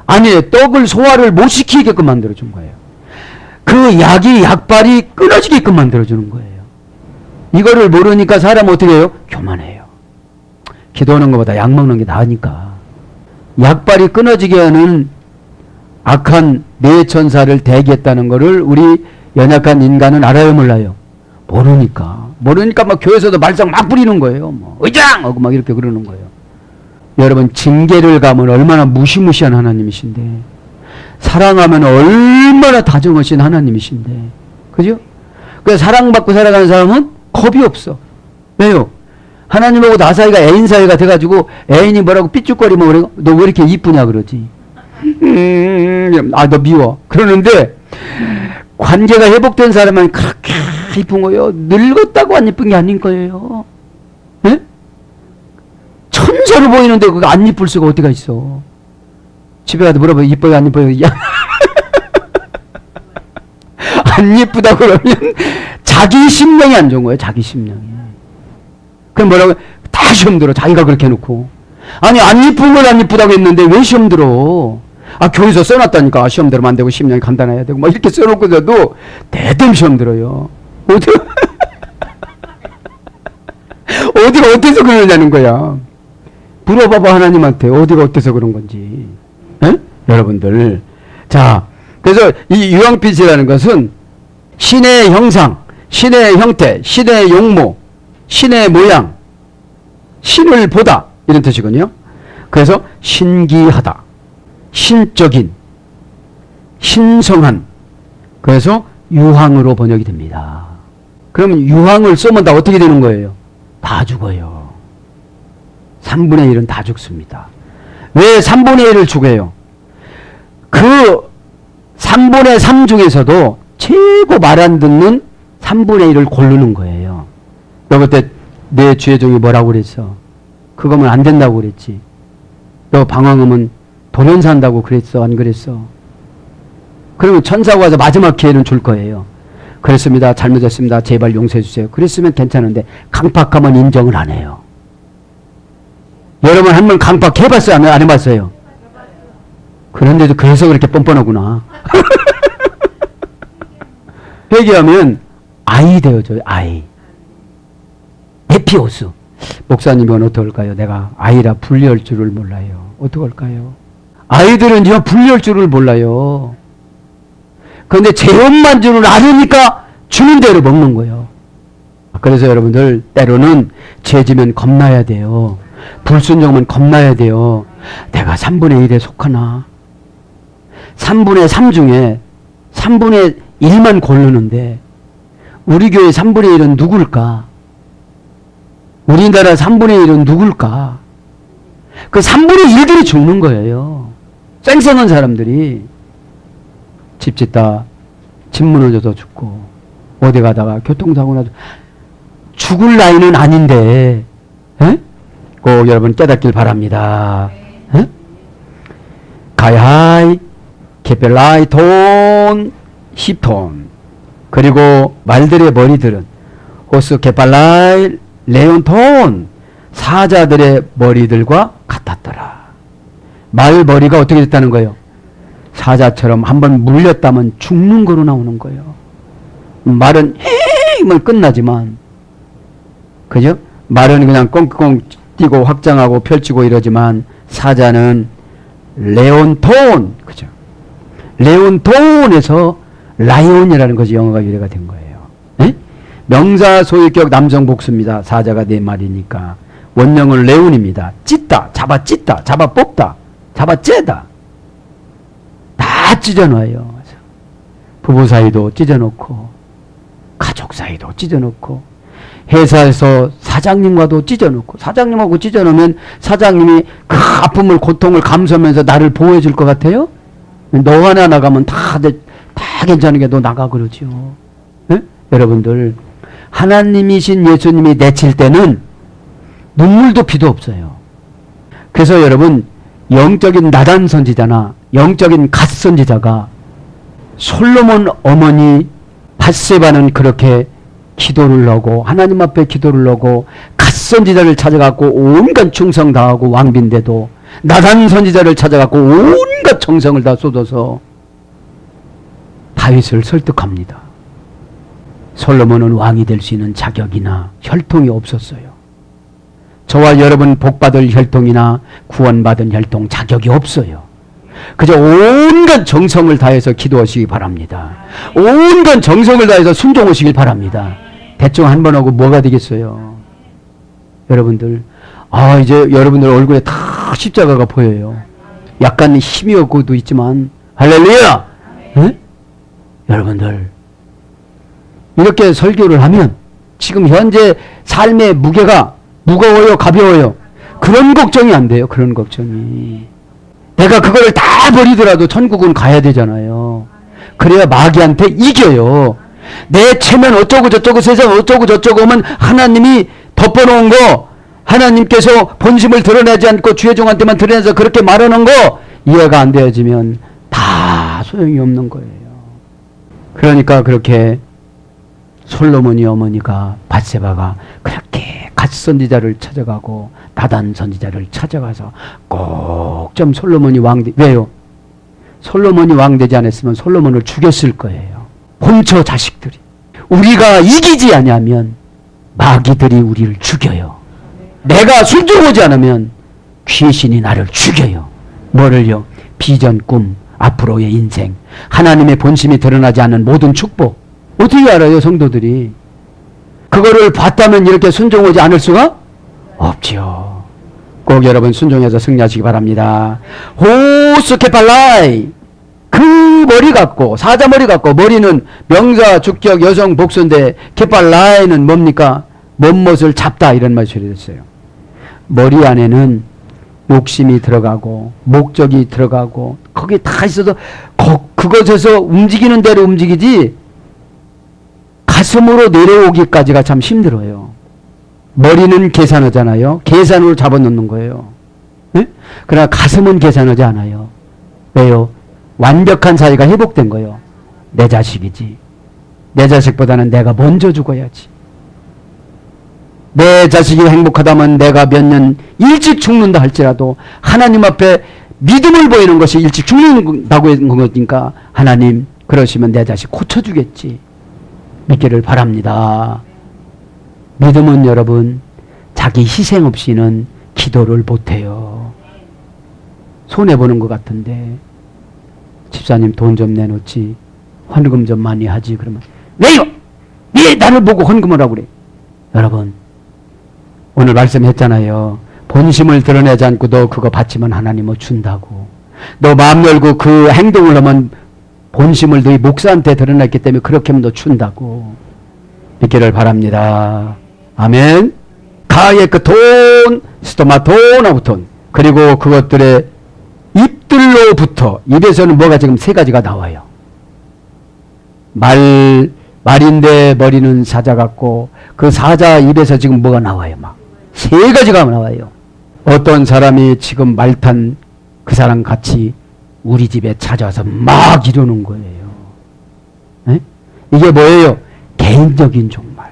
아니에요. 떡을 소화를 못 시키게끔 만들어준 거예요. 그 약이 약발이 끊어지게끔 만들어주는 거예요. 이거를 모르니까 사람 어떻게 해요? 교만해요. 기도하는 것보다 약 먹는 게 나으니까. 약발이 끊어지게 하는 악한 뇌천사를 대기했다는 것을 우리 연약한 인간은 알아요, 몰라요? 모르니까 막 교회에서도 말썽 막 부리는 거예요. 뭐 의장 하고 막 이렇게 그러는 거예요. 여러분 징계를 가면 얼마나 무시무시한 하나님이신데, 사랑하면 얼마나 다정하신 하나님이신데, 그죠? 그래서 사랑받고 살아가는 사람은 겁이 없어. 왜요? 하나님하고 나 사이가 애인 사이가 돼가지고 애인이 뭐라고 삐죽거리면 그래, 너 왜 이렇게 이쁘냐 그러지. 너 미워. 그러는데 관계가 회복된 사람은 그렇게 이쁜 거예요. 늙었다고 안 이쁜 게 아닌 거예요. 네? 천사로 보이는데 그거 안 이쁠 수가 어디가 있어. 집에 가서 물어봐요. 이뻐요 안 이뻐요? 안 이쁘다고 그러면 자기 심령이 안 좋은 거예요. 자기 심령이. 그럼 뭐라고? 다 시험 들어. 자기가 그렇게 해놓고. 아니 안 이쁜 걸 안 이쁘다고 했는데 왜 시험 들어? 아 교회에서 써놨다니까. 시험 들으면 안 되고 심령이 간단해야 되고 막 이렇게 써놓고서도 대뜸 시험 들어요. 어디가 어때서 그러냐는 거야. 물어봐봐 하나님한테. 어디가 어때서 그런 건지. 에? 여러분들. 자, 그래서 이 유황빛이라는 것은 신의 형상, 신의 형태, 신의 용모, 신의 모양, 신을 보다 이런 뜻이거든요. 그래서 신기하다, 신적인, 신성한, 그래서 유황으로 번역이 됩니다. 그러면 유황을 쏘면 다 어떻게 되는 거예요? 다 죽어요. 3분의 1은 다 죽습니다. 왜 3분의 1을 죽여요? 그 3분의 3 중에서도 최고 말 안 듣는 3분의 1을 고르는 거예요. 너 그때 내 주의종이 뭐라고 그랬어? 그거면 안 된다고 그랬지. 너 방황하면 돌연사한다고 그랬어? 안 그랬어? 그러면 천사가 와서 마지막 기회는 줄 거예요. 그랬습니다. 잘못했습니다. 제발 용서해 주세요. 그랬으면 괜찮은데 강팍하면 인정을 안 해요. 여러분 한 번 강팍 해봤어요? 안 해봤어요? 그런데도 그래서 그렇게 뻔뻔하구나. 회개하면 아이 되어져요. 아이. 에피오스. 목사님은 어떡할까요? 내가 아이라 분리할 줄을 몰라요. 어떡할까요? 아이들은요 분리할 줄을 몰라요. 그런데 제음만 줄을 알으니까 주는 대로 먹는 거예요. 그래서 여러분들 때로는 죄지면 겁나야 돼요. 불순종은 겁나야 돼요. 내가 3분의 1에 속하나? 3분의 3 중에 3분의 1만 고르는데 우리 교회 3분의 1은 누굴까? 우리나라 3분의 1은 누굴까? 그 3분의 1들이 죽는 거예요. 쌩쌩한 사람들이 집 짓다 집 무너져서 죽고 어디 가다가 교통사고 나서 죽을 나이는 아닌데 에? 꼭 여러분 깨닫길 바랍니다. 에? 가야하이 케펠라이 돈 10톤 그리고 말들의 머리들은 호스 케팔라이 레온톤 사자들의 머리들과 같았더라. 말 머리가 어떻게 됐다는 거예요? 사자처럼 한번 물렸다면 죽는 거로 나오는 거예요. 말은 헤이면 끝나지만 그죠? 말은 그냥 꽁꽁 뛰고 확장하고 펼치고 이러지만 사자는 레온톤 그죠? 레온톤에서 라이온이라는 것이 영어가 유래가 된 거예요. 에? 명사 소유격 남성 복수입니다. 사자가 네 마리니까 원형은 레온입니다. 찢다, 잡아 찢다, 잡아 뽑다, 잡아 째다. 다 찢어놔요. 부부 사이도 찢어놓고 가족 사이도 찢어놓고 회사에서 사장님과도 찢어놓고 사장님하고 찢어놓으면 사장님이 그 아픔을 고통을 감수하면서 나를 보호해 줄 것 같아요? 너 하나 나가면 다 괜찮은 게 너 나가 그러죠. 네? 여러분들 하나님이신 예수님이 내칠 때는 눈물도 피도 없어요. 그래서 여러분 영적인 나단 선지자나 영적인 갓 선지자가 솔로몬 어머니 밧세바는 그렇게 기도를 하고 하나님 앞에 기도를 하고 갓 선지자를 찾아갖고 온갖 충성 다하고 왕비인데도 나단 선지자를 찾아갖고 온갖 정성을 다 쏟아서 다윗을 설득합니다. 솔로몬은 왕이 될 수 있는 자격이나 혈통이 없었어요. 저와 여러분 복받을 혈통이나 구원받은 혈통 자격이 없어요. 그저 온갖 정성을 다해서 기도하시기 바랍니다. 온갖 정성을 다해서 순종하시길 바랍니다. 대충 한 번 하고 뭐가 되겠어요? 여러분들 이제 여러분들 얼굴에 다 십자가가 보여요. 약간 힘이 없고도 있지만 할렐루야! 네? 여러분들 이렇게 설교를 하면 지금 현재 삶의 무게가 무거워요? 가벼워요? 그런 걱정이 안 돼요. 그런 걱정이. 내가 그걸 다 버리더라도 천국은 가야 되잖아요. 그래야 마귀한테 이겨요. 내 체면 어쩌고 저쩌고 세상 어쩌고 저쩌고 하면 하나님이 덮어놓은 거 하나님께서 본심을 드러내지 않고 주의 종한테만 드러내서 그렇게 말하는 거 이해가 안 되어지면 다 소용이 없는 거예요. 그러니까 그렇게 솔로몬이 어머니가 밧세바가 그렇게 갓 선지자를 찾아가고 나단 선지자를 찾아가서 꼭 좀 솔로몬이 왕 왜요? 솔로몬이 왕 되지 않았으면 솔로몬을 죽였을 거예요. 훔쳐 자식들이. 우리가 이기지 않으면 마귀들이 우리를 죽여요. 내가 순종하지 않으면 귀신이 나를 죽여요. 뭐를요? 비전, 꿈, 앞으로의 인생, 하나님의 본심이 드러나지 않은 모든 축복. 어떻게 알아요, 성도들이? 그거를 봤다면 이렇게 순종하지 않을 수가 없지요. 꼭 여러분 순종해서 승리하시기 바랍니다. 호수 케팔라이, 그 머리 같고, 사자 머리 같고, 머리는 명사, 주격, 여성, 복수인데 케팔라이는 뭡니까? 뭔것을 잡다, 이런 말이 처리됐어요. 머리 안에는 욕심이 들어가고 목적이 들어가고 거기에 다 있어도 그것에서 움직이는 대로 움직이지 가슴으로 내려오기까지가 참 힘들어요. 머리는 계산하잖아요. 계산으로 잡아놓는 거예요. 네? 그러나 가슴은 계산하지 않아요. 왜요? 완벽한 사이가 회복된 거예요. 내 자식이지. 내 자식보다는 내가 먼저 죽어야지. 내 자식이 행복하다면 내가 몇 년 일찍 죽는다 할지라도 하나님 앞에 믿음을 보이는 것이 일찍 죽는다고 하는 거니까 하나님 그러시면 내 자식 고쳐주겠지. 믿기를 바랍니다. 믿음은 여러분 자기 희생 없이는 기도를 못해요. 손해보는 것 같은데 집사님 돈 좀 내놓지, 헌금 좀 많이 하지. 그러면 왜요? 왜 나를 보고 헌금을 하고 그래? 여러분 오늘 말씀했잖아요. 본심을 드러내지 않고 너 그거 바치면 하나님은 준다고. 너 마음 열고 그 행동을 하면 본심을 너희 목사한테 드러냈기 때문에 그렇게 하면 너 준다고. 믿기를 바랍니다. 아멘. 가의 그 돈, 스토마토나부톤, 그리고 그것들의 입들로부터, 입에서는 뭐가 지금 세 가지가 나와요. 말인데 머리는 사자 같고 그 사자 입에서 지금 뭐가 나와요. 막 세 가지가 나와요. 어떤 사람이 지금 말탄 그 사람 같이 우리 집에 찾아와서 막 이러는 거예요. 에? 이게 뭐예요? 개인적인 종말.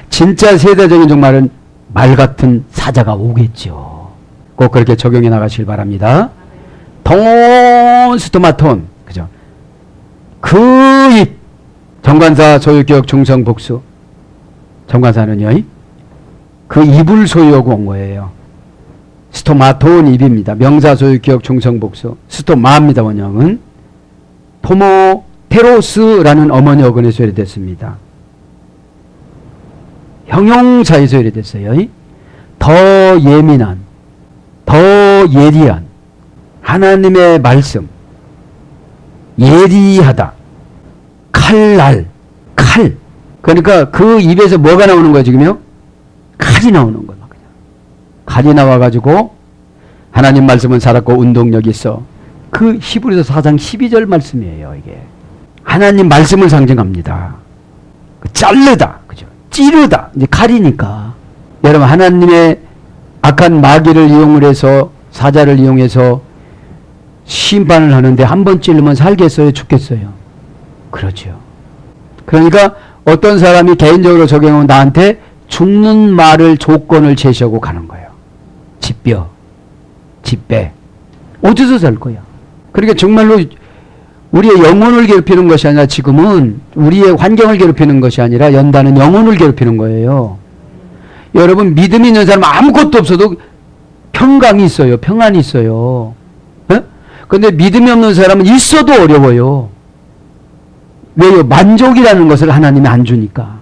진짜 세대적인 종말은 말 같은 사자가 오겠죠. 꼭 그렇게 적용해 나가시길 바랍니다. 돈, 스토마톤, 그죠? 그 입, 정관사, 소유격, 중성, 복수. 정관사는요, 그 입을 소유하고 온 거예요. 스토마톤 입입니다. 명사, 소유격, 중성, 복수. 스토마입니다, 원형은. 토모테로스라는 어머니 어근에서 유래됐습니다. 형용사에서 유래됐어요. 더 예민한, 더 예리한, 하나님의 말씀, 예리하다, 칼날, 칼. 그러니까 그 입에서 뭐가 나오는 거예요, 지금요? 칼이 나오는 거예요. 칼이 나와가지고 하나님 말씀은 살았고 운동력이 있어. 그 히브리서 4장 12절 말씀이에요, 이게. 하나님 말씀을 상징합니다. 자르다, 그죠? 찌르다. 이제 칼이니까. 여러분, 하나님의 악한 마귀를 이용을 해서, 사자를 이용해서 심판을 하는데 한 번 찌르면 살겠어요? 죽겠어요? 그렇죠. 그러니까 어떤 사람이 개인적으로 적용하면 나한테 죽는 말을 조건을 제시하고 가는 거예요. 집뼈, 집배. 어디서 살 거야? 그러니까 정말로 우리의 영혼을 괴롭히는 것이 아니라 지금은 우리의 환경을 괴롭히는 것이 아니라 연단은 영혼을 괴롭히는 거예요. 여러분 믿음이 있는 사람은 아무것도 없어도 평강이 있어요. 평안이 있어요. 그런데 믿음이 없는 사람은 있어도 어려워요. 왜요? 만족이라는 것을 하나님이 안 주니까.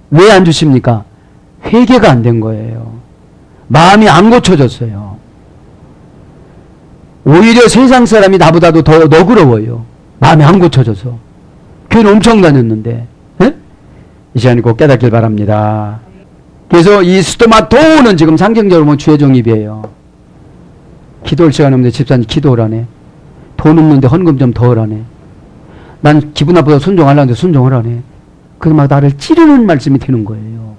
왜 안 주십니까? 회개가 안 된 거예요. 마음이 안 고쳐졌어요. 오히려 세상 사람이 나보다도 더 너그러워요. 마음이 안 고쳐져서. 교회는 엄청 다녔는데. 에? 이 시간에 꼭 깨닫길 바랍니다. 그래서 이 스토마토는 지금 상징적으로 보면 주의 종입이에요. 기도할 시간 없는데 집사님 기도하라네. 돈 없는데 헌금 좀 더 하라네. 난 기분 나쁘다 순종하려는데 순종을 하네. 그래서 막 나를 찌르는 말씀이 되는 거예요.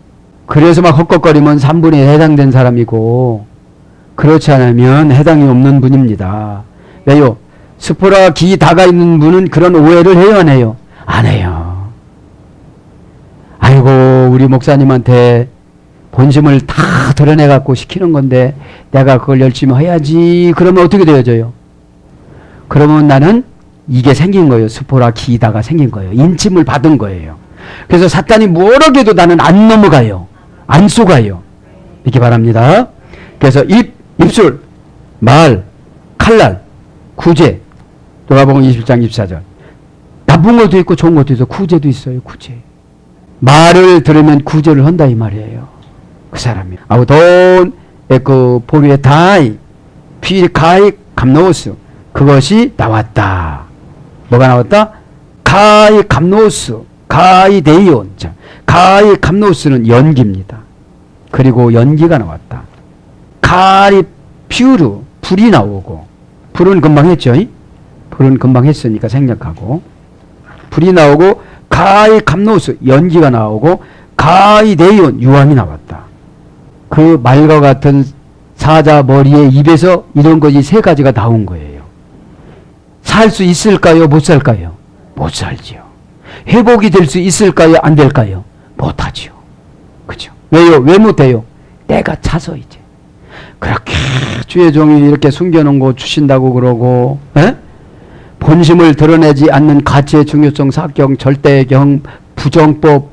그래서 막 헛걱거리면 3분에 해당된 사람이고 그렇지 않으면 해당이 없는 분입니다. 왜요? 스포라 기 다가 있는 분은 그런 오해를 해요, 안 해요? 안 해요. 아이고 우리 목사님한테 본심을 다 드러내갖고 시키는 건데 내가 그걸 열심히 해야지. 그러면 어떻게 되어져요? 그러면 나는 이게 생긴 거예요. 스포라 기다가 생긴 거예요. 인침을 받은 거예요. 그래서 사탄이 뭐라고 해도 나는 안 넘어가요. 안 쏘가요. 이렇게 바랍니다. 그래서 입, 입술, 말, 칼날, 구제. 누가복음 21장 24절. 나쁜 것도 있고 좋은 것도 있어. 구제도 있어요. 구제. 말을 들으면 구제를 한다 이 말이에요. 그 사람이. 아우돈 그 보리의 다이 피가이 감노스 그것이 나왔다. 뭐가 나왔다? 가이 감노스 가이 데이온. 가이 감노스는 연기입니다. 그리고 연기가 나왔다. 가이 퓨르 불이 나오고 불은 금방 했죠. 불은 금방 했으니까 생략하고 불이 나오고 가이 감노스 연기가 나오고 가이 데이온 유황이 나왔다. 그 말과 같은 사자 머리의 입에서 이런 것이 세 가지가 나온 거예요. 살 수 있을까요? 못 살까요? 못 살지요. 회복이 될 수 있을까요? 안 될까요? 못하지요. 그죠? 왜요? 왜 못해요? 때가 차서 이제. 그렇게 주의 종이 이렇게 숨겨놓은 거 주신다고 그러고, 에? 본심을 드러내지 않는 가치의 중요성, 사경, 절대경, 부정법,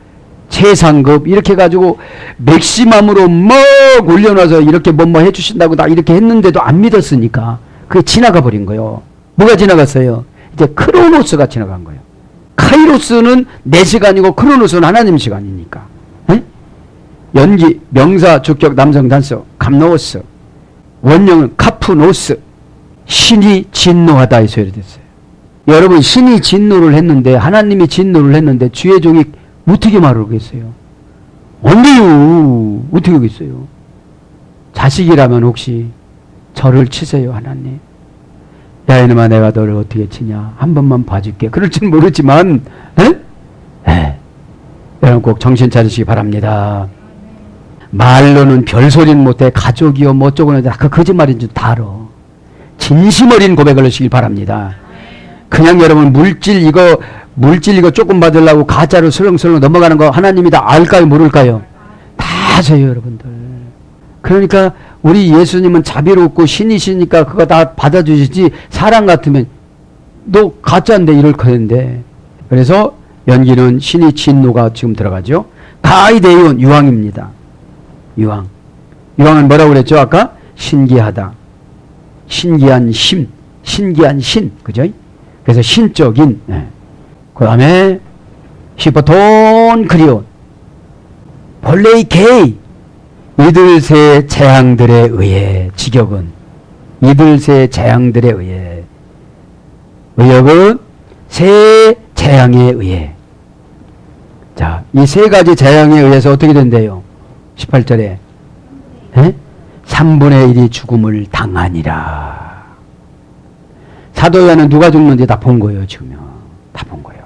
최상급 이렇게 가지고 맥시멈으로 막 올려놔서 이렇게 뭐 해주신다고 다 이렇게 했는데도 안 믿었으니까 그게 지나가 버린 거예요. 뭐가 지나갔어요? 이제 크로노스가 지나간 거예요. 카이로스는 내 시간이고 크로노스는 하나님 시간이니까. 에? 연기, 명사, 주격, 남성, 단서, 감노스, 원형은 카프노스, 신이 진노하다 이 소리 됐어요. 여러분 신이 진노를 했는데 하나님이 진노를 했는데 주의 종이 어떻게 말하겠어요? 안 돼요. 어떻게 하겠어요? 자식이라면 혹시 저를 치세요 하나님. 야 이놈아 내가 너를 어떻게 치냐 한 번만 봐줄게. 그럴지는 모르지만 여러분 꼭 정신 차리시기 바랍니다. 말로는 별소리는 못해. 가족이요 뭐 어쩌고는 그 거짓말인 줄 다 알아. 진심 어린 고백을 하시길 바랍니다. 그냥 여러분 물질 이거 조금 받으려고 가짜로 설렁설렁 넘어가는 거 하나님이 다 알까요 모를까요? 다 아세요 여러분들. 그러니까 우리 예수님은 자비롭고 신이시니까 그거 다 받아주시지 사람 같으면 너 가짜인데 이럴 거였는데. 그래서 연기는 신이 진노가 지금 들어가죠. 가이데이온 유황입니다. 유황. 유황은 뭐라고 그랬죠 아까? 신기하다. 신기한 심. 신기한 신. 그죠? 그래서 신적인. 그 다음에 히포톤 그리온 본래의 게이 이들 세 재앙들에 의해 직역은 이들 세 재앙들에 의해 의역은 세 재앙에 의해. 자, 이 세 가지 재앙에 의해서 어떻게 된대요? 18절에 3분의 1이 죽음을 당하니라. 사도 요한은 누가 죽는지 다 본 거예요 지금. 다 본 거예요.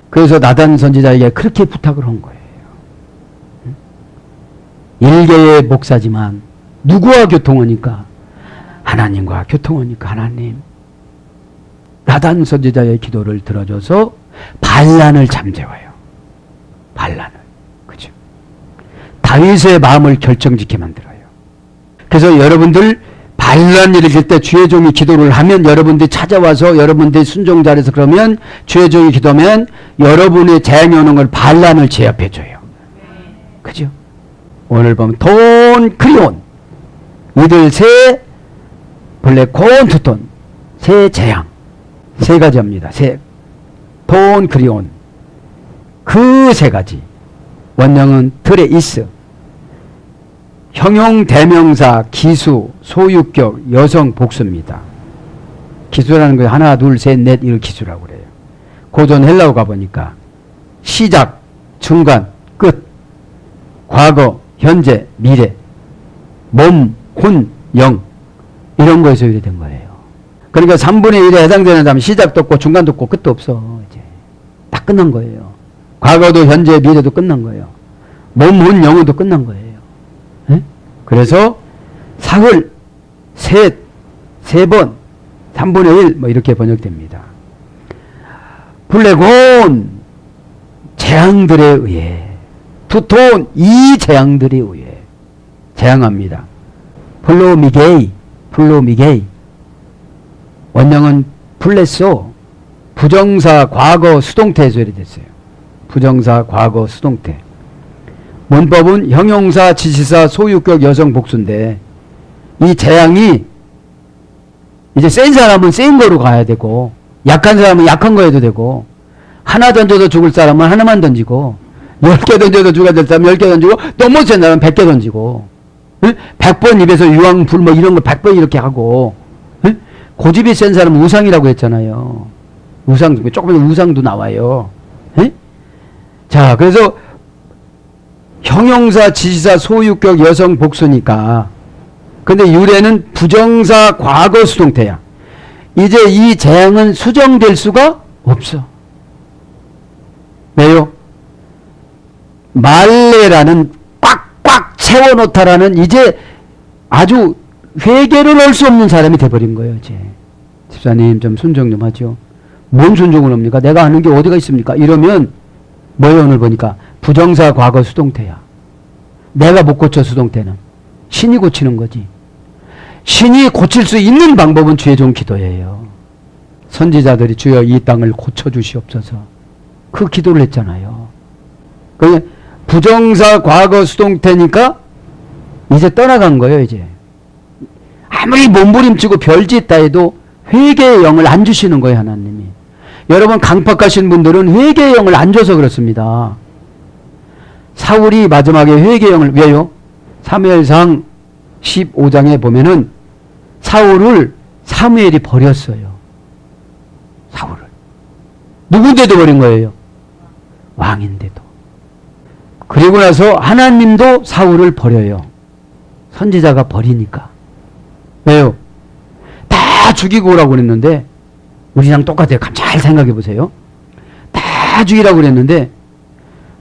그래서 나단 선지자에게 그렇게 부탁을 한 거예요. 일개의 목사지만 누구와 교통하니까? 하나님과 교통하니까 하나님. 나단 선지자의 기도를 들어줘서 반란을 잠재워요. 반란을. 그죠? 다윗의 마음을 결정짓게 만들어요. 그래서 여러분들 반란 일으킬 때 주의 종이 기도를 하면 여러분들이 찾아와서 여러분들이 순종자라서 그러면 주의 종이 기도하면 여러분의 재앙이 오는 걸 반란을 제압해 줘요. 그죠? 오늘 보면 돈 크리온 이들 세 본래 콘투톤 세 재앙 세 가지 합니다. 돈 크리온 그 세 가지 원형은 드레이스 형용 대명사 기수 소유격 여성 복수입니다. 기수라는 거 하나 둘 셋 넷 이걸 기수라고 그래요. 고전 헬라어 가보니까 시작 중간 끝 과거 현재 미래 몸 혼 영 이런 거에서 유래된 거예요. 그러니까 3분의 1에 해당되는 사람은 시작도 없고 중간도 없고 끝도 없어. 이제 다 끝난 거예요. 과거도 현재 미래도 끝난 거예요. 몸 혼 영혼도 끝난 거예요. 그래서 사흘, 셋, 세 번, 3분의 1, 뭐 이렇게 번역됩니다. 블랙온, 재앙들에 의해, 투톤, 이 재앙들에 의해, 재앙합니다. 플로미게이, 원형은 플레소, 부정사 과거 수동태에서 이랬어요. 부정사 과거 수동태. 문법은 형용사, 지시사, 소유격, 여성 복수인데 이 재앙이 이제 센 사람은 센 거로 가야 되고, 약한 사람은 약한 거 해도 되고, 하나 던져도 죽을 사람은 하나만 던지고, 10개 던져도 죽어야 될 사람은 10개 던지고, 또 못 센 사람은 100개 던지고, 100번 입에서 유황불 뭐 이런 걸 100번 이렇게 하고, 고집이 센 사람은 우상이라고 했잖아요. 우상, 조금 우상도 나와요. 자, 그래서 형용사, 지시사, 소유격, 여성, 복수니까. 근데 유래는 부정사, 과거, 수동태야. 이제 이 재앙은 수정될 수가 없어. 왜요? 말레라는 꽉꽉 채워놓다라는 이제 아주 회개를 할 수 없는 사람이 돼버린 거예요, 이제. 집사님, 좀 순종 좀 하죠. 뭔 순종을 합니까? 내가 아는 게 어디가 있습니까? 이러면, 뭐예요, 오늘 보니까? 부정사, 과거, 수동태야. 내가 못 고쳐, 수동태는. 신이 고치는 거지. 신이 고칠 수 있는 방법은 주의 종 기도예요. 선지자들이 주여 이 땅을 고쳐주시옵소서. 그 기도를 했잖아요. 그 부정사, 과거, 수동태니까 이제 떠나간 거예요, 이제. 아무리 몸부림치고 별짓다 해도 회개의 영을 안 주시는 거예요, 하나님이. 여러분 강팍하신 분들은 회개의 영을 안 줘서 그렇습니다. 사울이 마지막에 회개의 영을, 왜요? 사무엘상 15장에 보면은 사울을 사무엘이 버렸어요. 사울을. 누군데도 버린 거예요. 왕인데도. 그리고 나서 하나님도 사울을 버려요. 선지자가 버리니까. 왜요? 다 죽이고 오라고 그랬는데, 우리랑 똑같아요. 잘 생각해 보세요. 다 죽이라고 그랬는데,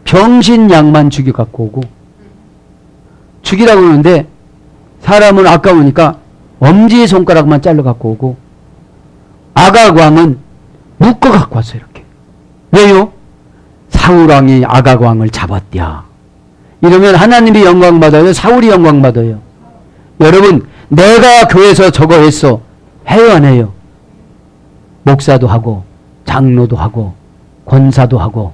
병신 양만 죽여 갖고 오고, 죽이라고 그러는데, 사람은 아까우니까 엄지 손가락만 잘라 갖고 오고, 아가광은 묶어 갖고 왔어요, 이렇게. 왜요? 사울왕이 아가광을 잡았대야. 이러면 하나님이 영광 받아요? 사울이 영광 받아요? 여러분, 내가 교회에서 저거 했어. 해요, 안 해요? 목사도 하고, 장로도 하고, 권사도 하고,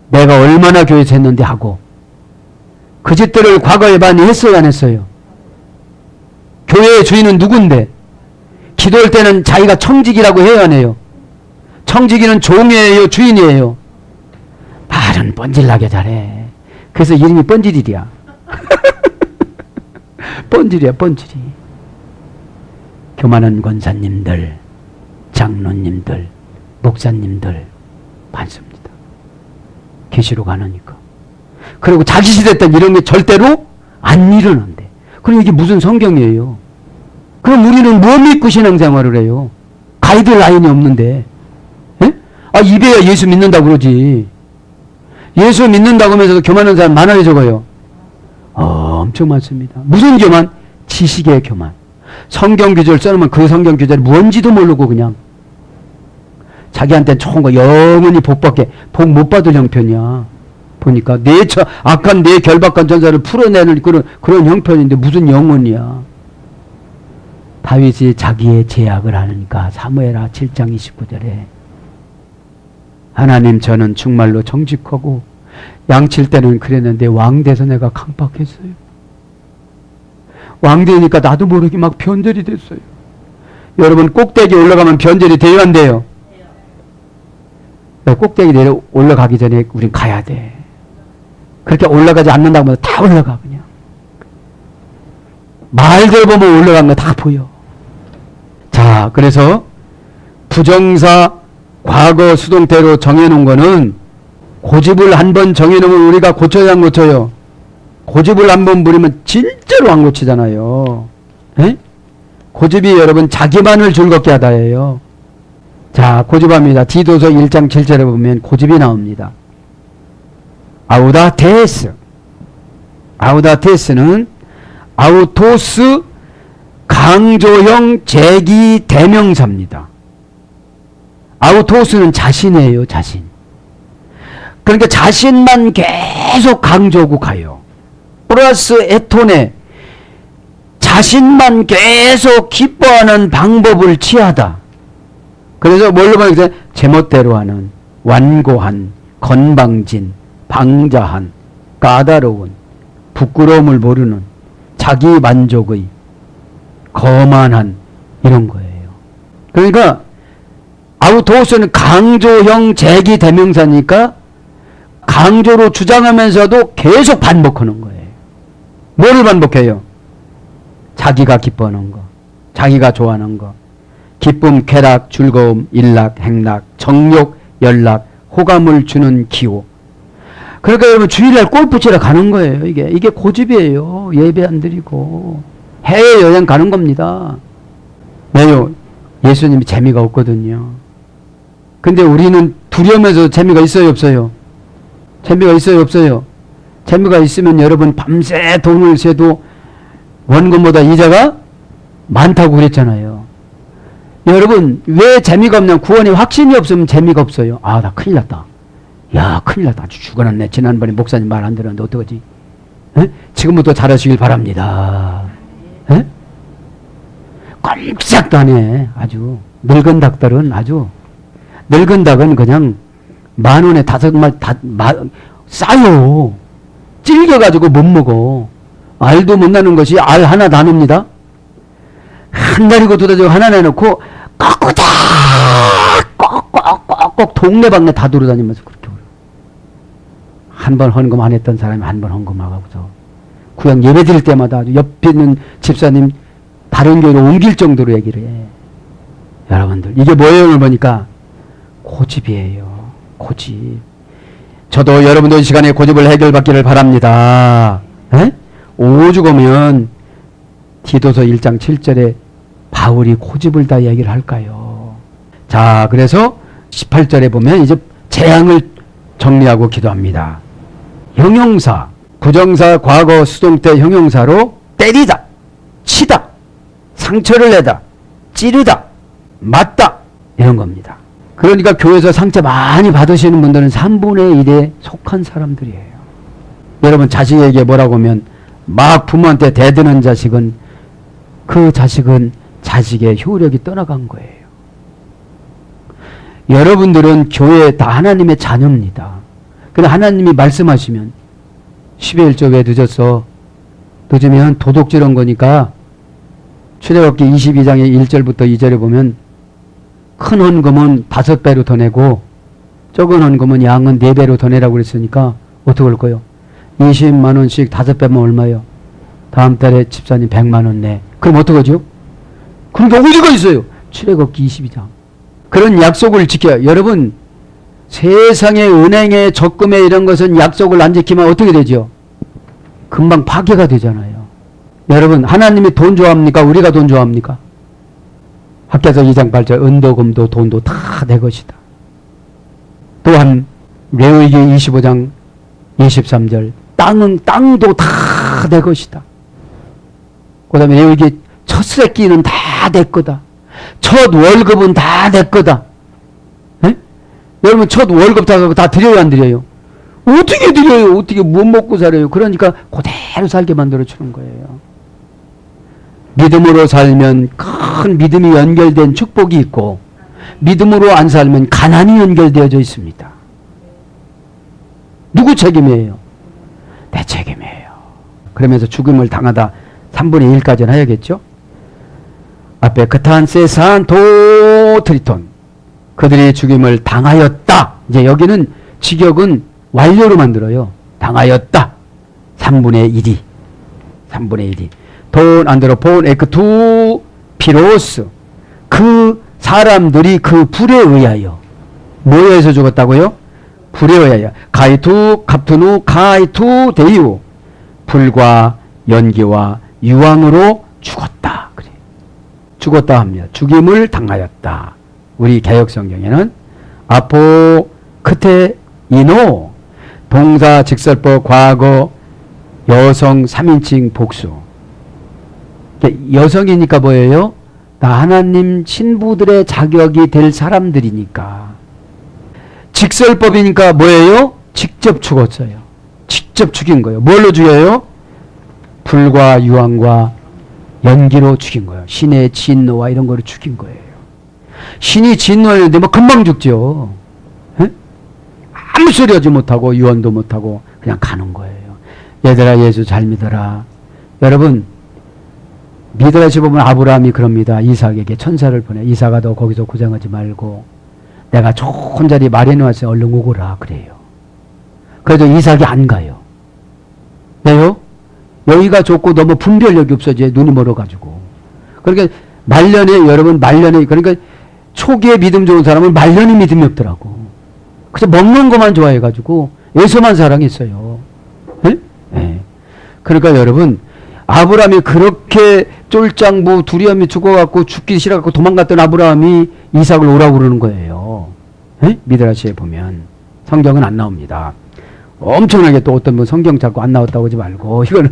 내가 얼마나 교회에서 했는데 하고, 그 짓들을 과거에 많이 했어요, 안 했어요? 교회의 주인은 누군데? 기도할 때는 자기가 청지기라고 해요, 안 해요? 청지기는 종이에요, 주인이에요? 말은 뻔질나게 잘해. 그래서 이름이 뻔질이야. 뻔질이야, 뻔질이. 교만한 권사님들, 장로님들, 목사님들 많습니다. 계시록 안 하니까. 그리고 자기 시대 때 이런 게 절대로 안 일어난대. 그럼 이게 무슨 성경이에요? 그럼 우리는 뭐 믿고 신앙생활을 해요? 가이드라인이 없는데. 에? 아, 입에야 예수 믿는다고 그러지. 예수 믿는다고 하면서도 교만한 사람 많아요, 적어요? 엄청 많습니다. 무슨 교만? 지식의 교만. 성경 규절 써놓으면 그 성경 규절이 뭔지도 모르고 그냥 자기한테는 좋은 거 영원히 복 받게, 복 못 받을 형편이야. 보니까 악한 내 결박한 전사를 풀어내는 그런 형편인데 무슨 영혼이야. 다윗이 자기의 제약을 하니까 사무엘하 7장 29절에 하나님, 저는 정말로 정직하고 양칠 때는 그랬는데 왕 돼서 내가 강박했어요. 왕 되니까 나도 모르게 막 변절이 됐어요. 여러분, 꼭대기에 올라가면 변절이 돼요, 안 돼요? 꼭대기 내려 올라가기 전에 우린 가야 돼. 그렇게 올라가지 않는다고 하면 다 올라가, 그냥. 말들 보면 올라간 거 다 보여. 자, 그래서 부정사, 과거 수동태로 정해놓은 거는 고집을 한번 정해놓으면 우리가 고쳐야 안 고쳐요? 고집을 한번 부리면 진짜로 안 고치잖아요. 에? 고집이 여러분 자기만을 즐겁게 하다예요. 자, 고집합니다. 디도서 1장 7절에 보면 고집이 나옵니다. 아우다테스. 아우다테스는 아우토스 강조형 제기 대명사입니다. 아우토스는 자신이에요, 자신. 그러니까 자신만 계속 강조하고 가요. 플러스 에톤에 자신만 계속 기뻐하는 방법을 취하다. 그래서 뭘로 보면 제멋대로 하는, 완고한, 건방진, 방자한, 까다로운, 부끄러움을 모르는, 자기 만족의, 거만한 이런 거예요. 그러니까 아우토우스는 강조형 제기 대명사니까 강조로 주장하면서도 계속 반복하는 거예요. 뭐를 반복해요? 자기가 기뻐하는 거, 자기가 좋아하는 거, 기쁨, 쾌락, 즐거움, 일락, 행락, 정욕, 연락, 호감을 주는 기호. 그러니까 여러분 주일날 골프 치러 가는 거예요. 이게 고집이에요. 예배 안 드리고 해외여행 가는 겁니다. 왜요? 예수님이 재미가 없거든요. 근데 우리는 두려움에서 재미가 있어요, 없어요? 재미가 있어요, 없어요? 재미가 있으면 여러분 밤새 돈을 세도 원금보다 이자가 많다고 그랬잖아요. 여러분 왜 재미가 없냐? 구원에 확신이 없으면 재미가 없어요. 아, 나 큰일 났다. 야, 큰일 났다. 아주 죽어났네. 지난번에 목사님 말 안 들었는데 어떡하지? 에? 지금부터 잘하시길 바랍니다. 에? 꼼짝도 안 해. 아주 늙은 닭들은 아주 늙은 닭은 그냥 10,000원에 5마리 싸요. 찔겨가지고 못 먹어. 알도 못 나는 것이 알 하나 나눕니다. 한 다리고 두 다리고 하나 내놓고 꺾고다 꺽꺽꺽꺽 동네방네 다 돌아다니면서 그렇게 한 번 헌금 안 했던 사람이 한 번 헌금하고서 구약 예배 드릴 때마다 아주 옆에 있는 집사님 다른 교회로 옮길 정도로 얘기를 해. 여러분들 이게 뭐예요? 오늘 보니까 고집이에요. 고집. 저도 여러분들 이 시간에 고집을 해결받기를 바랍니다. 에? 오죽 오면 디도서 1장 7절에 바울이 고집을 다 얘기를 할까요? 자, 그래서 18절에 보면 이제 재앙을 정리하고 기도합니다. 형용사, 부정사, 과거, 수동태 형용사로 때리다, 치다, 상처를 내다, 찌르다, 맞다 이런 겁니다. 그러니까 교회에서 상처 많이 받으시는 분들은 3분의 1에 속한 사람들이에요. 여러분 자식에게 뭐라고 하면 막 부모한테 대드는 자식은 그 자식은 자식의 효력이 떠나간 거예요. 여러분들은 교회 다 하나님의 자녀입니다. 근데 하나님이 말씀하시면 10의 1조 왜 늦었어? 늦으면 도둑질한 거니까 출애굽기 22장의 1절부터 2절에 보면 큰 헌금은 5배로 더 내고 적은 헌금은 양은 4배로 더 내라고 그랬으니까 어떻게 할 거예요? 20만 원씩 5배면 얼마예요? 다음 달에 집사님 100만 원 내. 그럼 어떡하죠? 그러니까 어디가 있어요? 출애굽기 22장. 그런 약속을 지켜요. 여러분 세상의 은행에 적금에 이런 것은 약속을 안 지키면 어떻게 되죠? 금방 파괴가 되잖아요. 여러분 하나님이 돈 좋아합니까? 우리가 돈 좋아합니까? 학개서 2장 8절 은도 금도 돈도 다 내 것이다. 또한 레위기 25장 23절 땅도 다 내 것이다. 그 다음에 레위기 첫 새끼는 다 내 거다. 첫 월급은 다 내 거다. 에? 여러분 첫 월급 다 드려요 안 드려요? 어떻게 드려요? 어떻게 못 먹고 살아요? 그러니까 그대로 살게 만들어주는 거예요. 믿음으로 살면 큰 믿음이 연결된 축복이 있고 믿음으로 안 살면 가난이 연결되어져 있습니다. 누구 책임이에요? 내 책임이에요. 그러면서 죽음을 당하다 3분의 1까지는 해야겠죠? 앞에 크탄세 산토 트리톤 그들이 죽임을 당하였다. 이제 여기는 직역은 완료로 만들어요. 당하였다. 3분의 1이 3분의 1이 돈 안드로폰 에크투 피로스 그 사람들이 그 불에 의하여 뭐에 의해서 죽었다고요? 불에 의하여 가이투 갑투누 가이투 데이우 불과 연기와 유황으로 죽었다. 그래. 죽었다 합니다. 죽임을 당하였다. 우리 개역성경에는 아포 크테 이노 동사 직설법 과거 여성 3인칭 복수. 여성이니까 뭐예요? 나 하나님 신부들의 자격이 될 사람들이니까. 직설법이니까 뭐예요? 직접 죽었어요. 직접 죽인 거예요. 뭘로 죽여요? 불과 유황과 연기로 죽인 거예요. 신의 진노와 이런 거로 죽인 거예요. 신이 진노했는데 뭐 금방 죽죠. 에? 아무 소리 하지 못하고 유언도 못하고 그냥 가는 거예요. 얘들아 예수 잘 믿어라. 여러분 미드라시 보면 아브라함이 그럽니다. 이삭에게 천사를 보내. 이삭아 너 거기서 고생하지 말고 내가 좋은 자리 마련해왔으니 얼른 오거라 그래요. 그래도 이삭이 안 가요. 왜요? 여기가 좋고 너무 분별력이 없어져. 눈이 멀어가지고. 그러니까 말년에 여러분 말년에 그러니까 초기에 믿음 좋은 사람은 말년에 믿음이 없더라고. 그래서 먹는 것만 좋아해가지고 에서만 사랑했어요. 네? 네. 그러니까 여러분 아브라함이 그렇게 쫄짱부 두려움이 죽어갖고 죽기 싫어갖고 도망갔던 아브라함이 이삭을 오라고 그러는 거예요. 네? 미드라시에 보면 성경은 안 나옵니다. 엄청나게 또 어떤 분 성경 찾고 안 나왔다고 하지 말고 이거는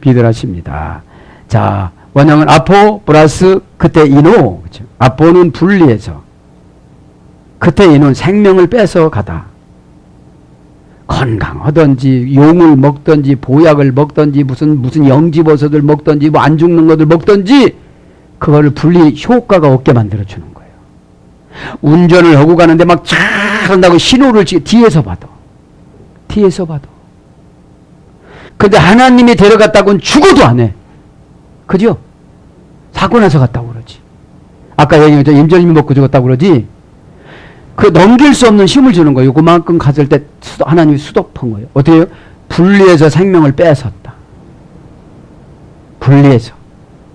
미드라시입니다. 자, 원형은 아포 플러스 그때 이노. 그렇죠? 아포는 분리해서 그때 이노는 생명을 뺏어 가다. 건강하든지 용을 먹든지 보약을 먹든지 무슨 영지버섯을 먹든지 뭐 안 죽는 것을 먹든지 그거를 분리 효과가 없게 만들어 주는 거예요. 운전을 하고 가는데 막 쫙 한다고 신호를 뒤에서 봐도 근데 하나님이 데려갔다고는 죽어도 안 해. 그죠? 사고 나서 갔다고 그러지. 아까 얘기했죠. 임절님이 먹고 죽었다고 그러지. 그 넘길 수 없는 힘을 주는 거예요. 그만큼 갔을 때 하나님이 수독한 거예요. 어떻게 해요? 분리해서 생명을 뺏었다. 분리해서.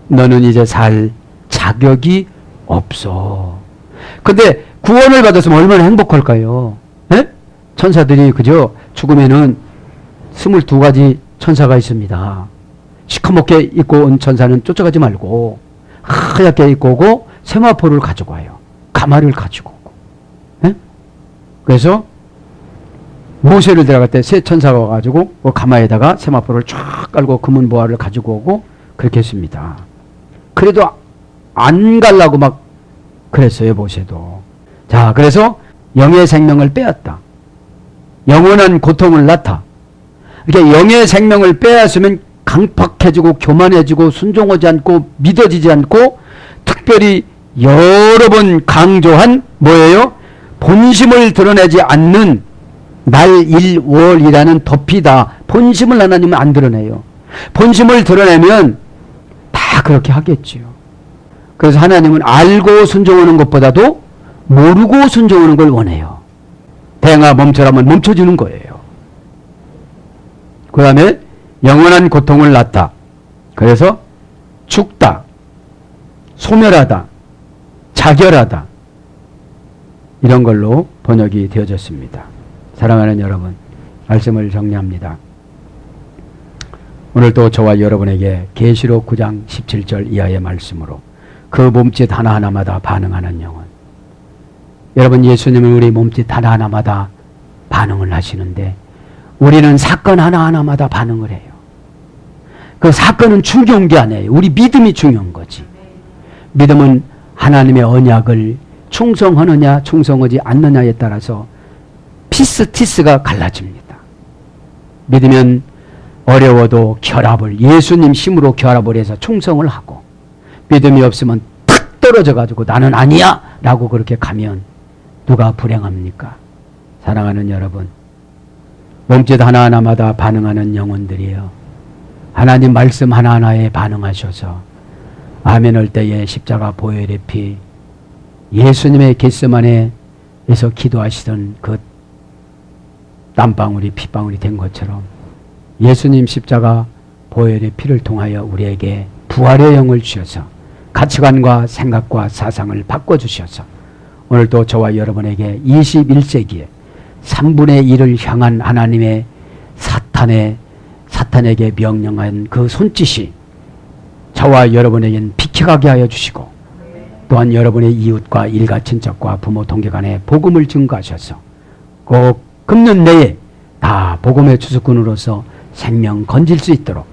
너는 이제 살 자격이 없어. 근데 구원을 받았으면 얼마나 행복할까요? 네? 천사들이 그죠? 죽으면은 22가지 천사가 있습니다. 시커멓게 입고 온 천사는 쫓아가지 말고 하얗게 입고 오고 세마포를 가지고 와요. 가마를 가지고 오고. 네? 그래서 모세를 데려갈 때 세 천사가 와가지고 그 가마에다가 세마포를 쫙 깔고 금은 보화를 가지고 오고 그렇게 했습니다. 그래도 안 가려고 막 그랬어요. 모세도. 자, 그래서 영의 생명을 빼앗다. 영원한 고통을 낳다. 이렇게 영의 생명을 빼앗으면 강팍해지고 교만해지고 순종하지 않고 믿어지지 않고 특별히 여러 번 강조한 뭐예요? 본심을 드러내지 않는 날일월이라는 덮이다. 본심을 하나님은 안 드러내요. 본심을 드러내면 다 그렇게 하겠지요. 그래서 하나님은 알고 순종하는 것보다도 모르고 순종하는 걸 원해요. 대응아 멈춰라면 멈춰주는 거예요. 그 다음에 영원한 고통을 낳다. 그래서 죽다, 소멸하다, 자결하다 이런 걸로 번역이 되어졌습니다. 사랑하는 여러분, 말씀을 정리합니다. 오늘도 저와 여러분에게 계시록 9장 17절 이하의 말씀으로 그 몸짓 하나하나마다 반응하는 영혼. 여러분, 예수님은 우리 몸짓 하나하나마다 반응을 하시는데 우리는 사건 하나하나마다 반응을 해요. 그 사건은 중요한 게 아니에요. 우리 믿음이 중요한 거지. 믿음은 하나님의 언약을 충성하느냐 충성하지 않느냐에 따라서 피스티스가 갈라집니다. 믿으면 어려워도 결합을 예수님 힘으로 결합을 해서 충성을 하고, 믿음이 없으면 탁 떨어져 가지고 나는 아니야 라고 그렇게 가면 누가 불행합니까? 사랑하는 여러분, 몸짓 하나하나마다 반응하는 영혼들이에요. 하나님 말씀 하나하나에 반응하셔서 아멘 할 때에 십자가 보혈의 피, 예수님의 겟세마네에서 기도하시던 그 땀방울이 핏방울이 된 것처럼 예수님 십자가 보혈의 피를 통하여 우리에게 부활의 영을 주셔서 가치관과 생각과 사상을 바꿔주셔서 오늘도 저와 여러분에게 21세기에 3분의 1을 향한 하나님의 사탄에게 명령한 그 손짓이 저와 여러분에게는 비켜가게 하여 주시고, 또한 여러분의 이웃과 일가 친척과 부모 동기간에 복음을 증거하셔서 꼭 금년 내에 다 복음의 주수꾼으로서 생명 건질 수 있도록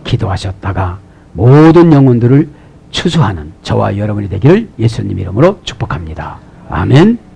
기도하셨다가 모든 영혼들을 추수하는 저와 여러분이 되기를 예수님 이름으로 축복합니다. 아멘.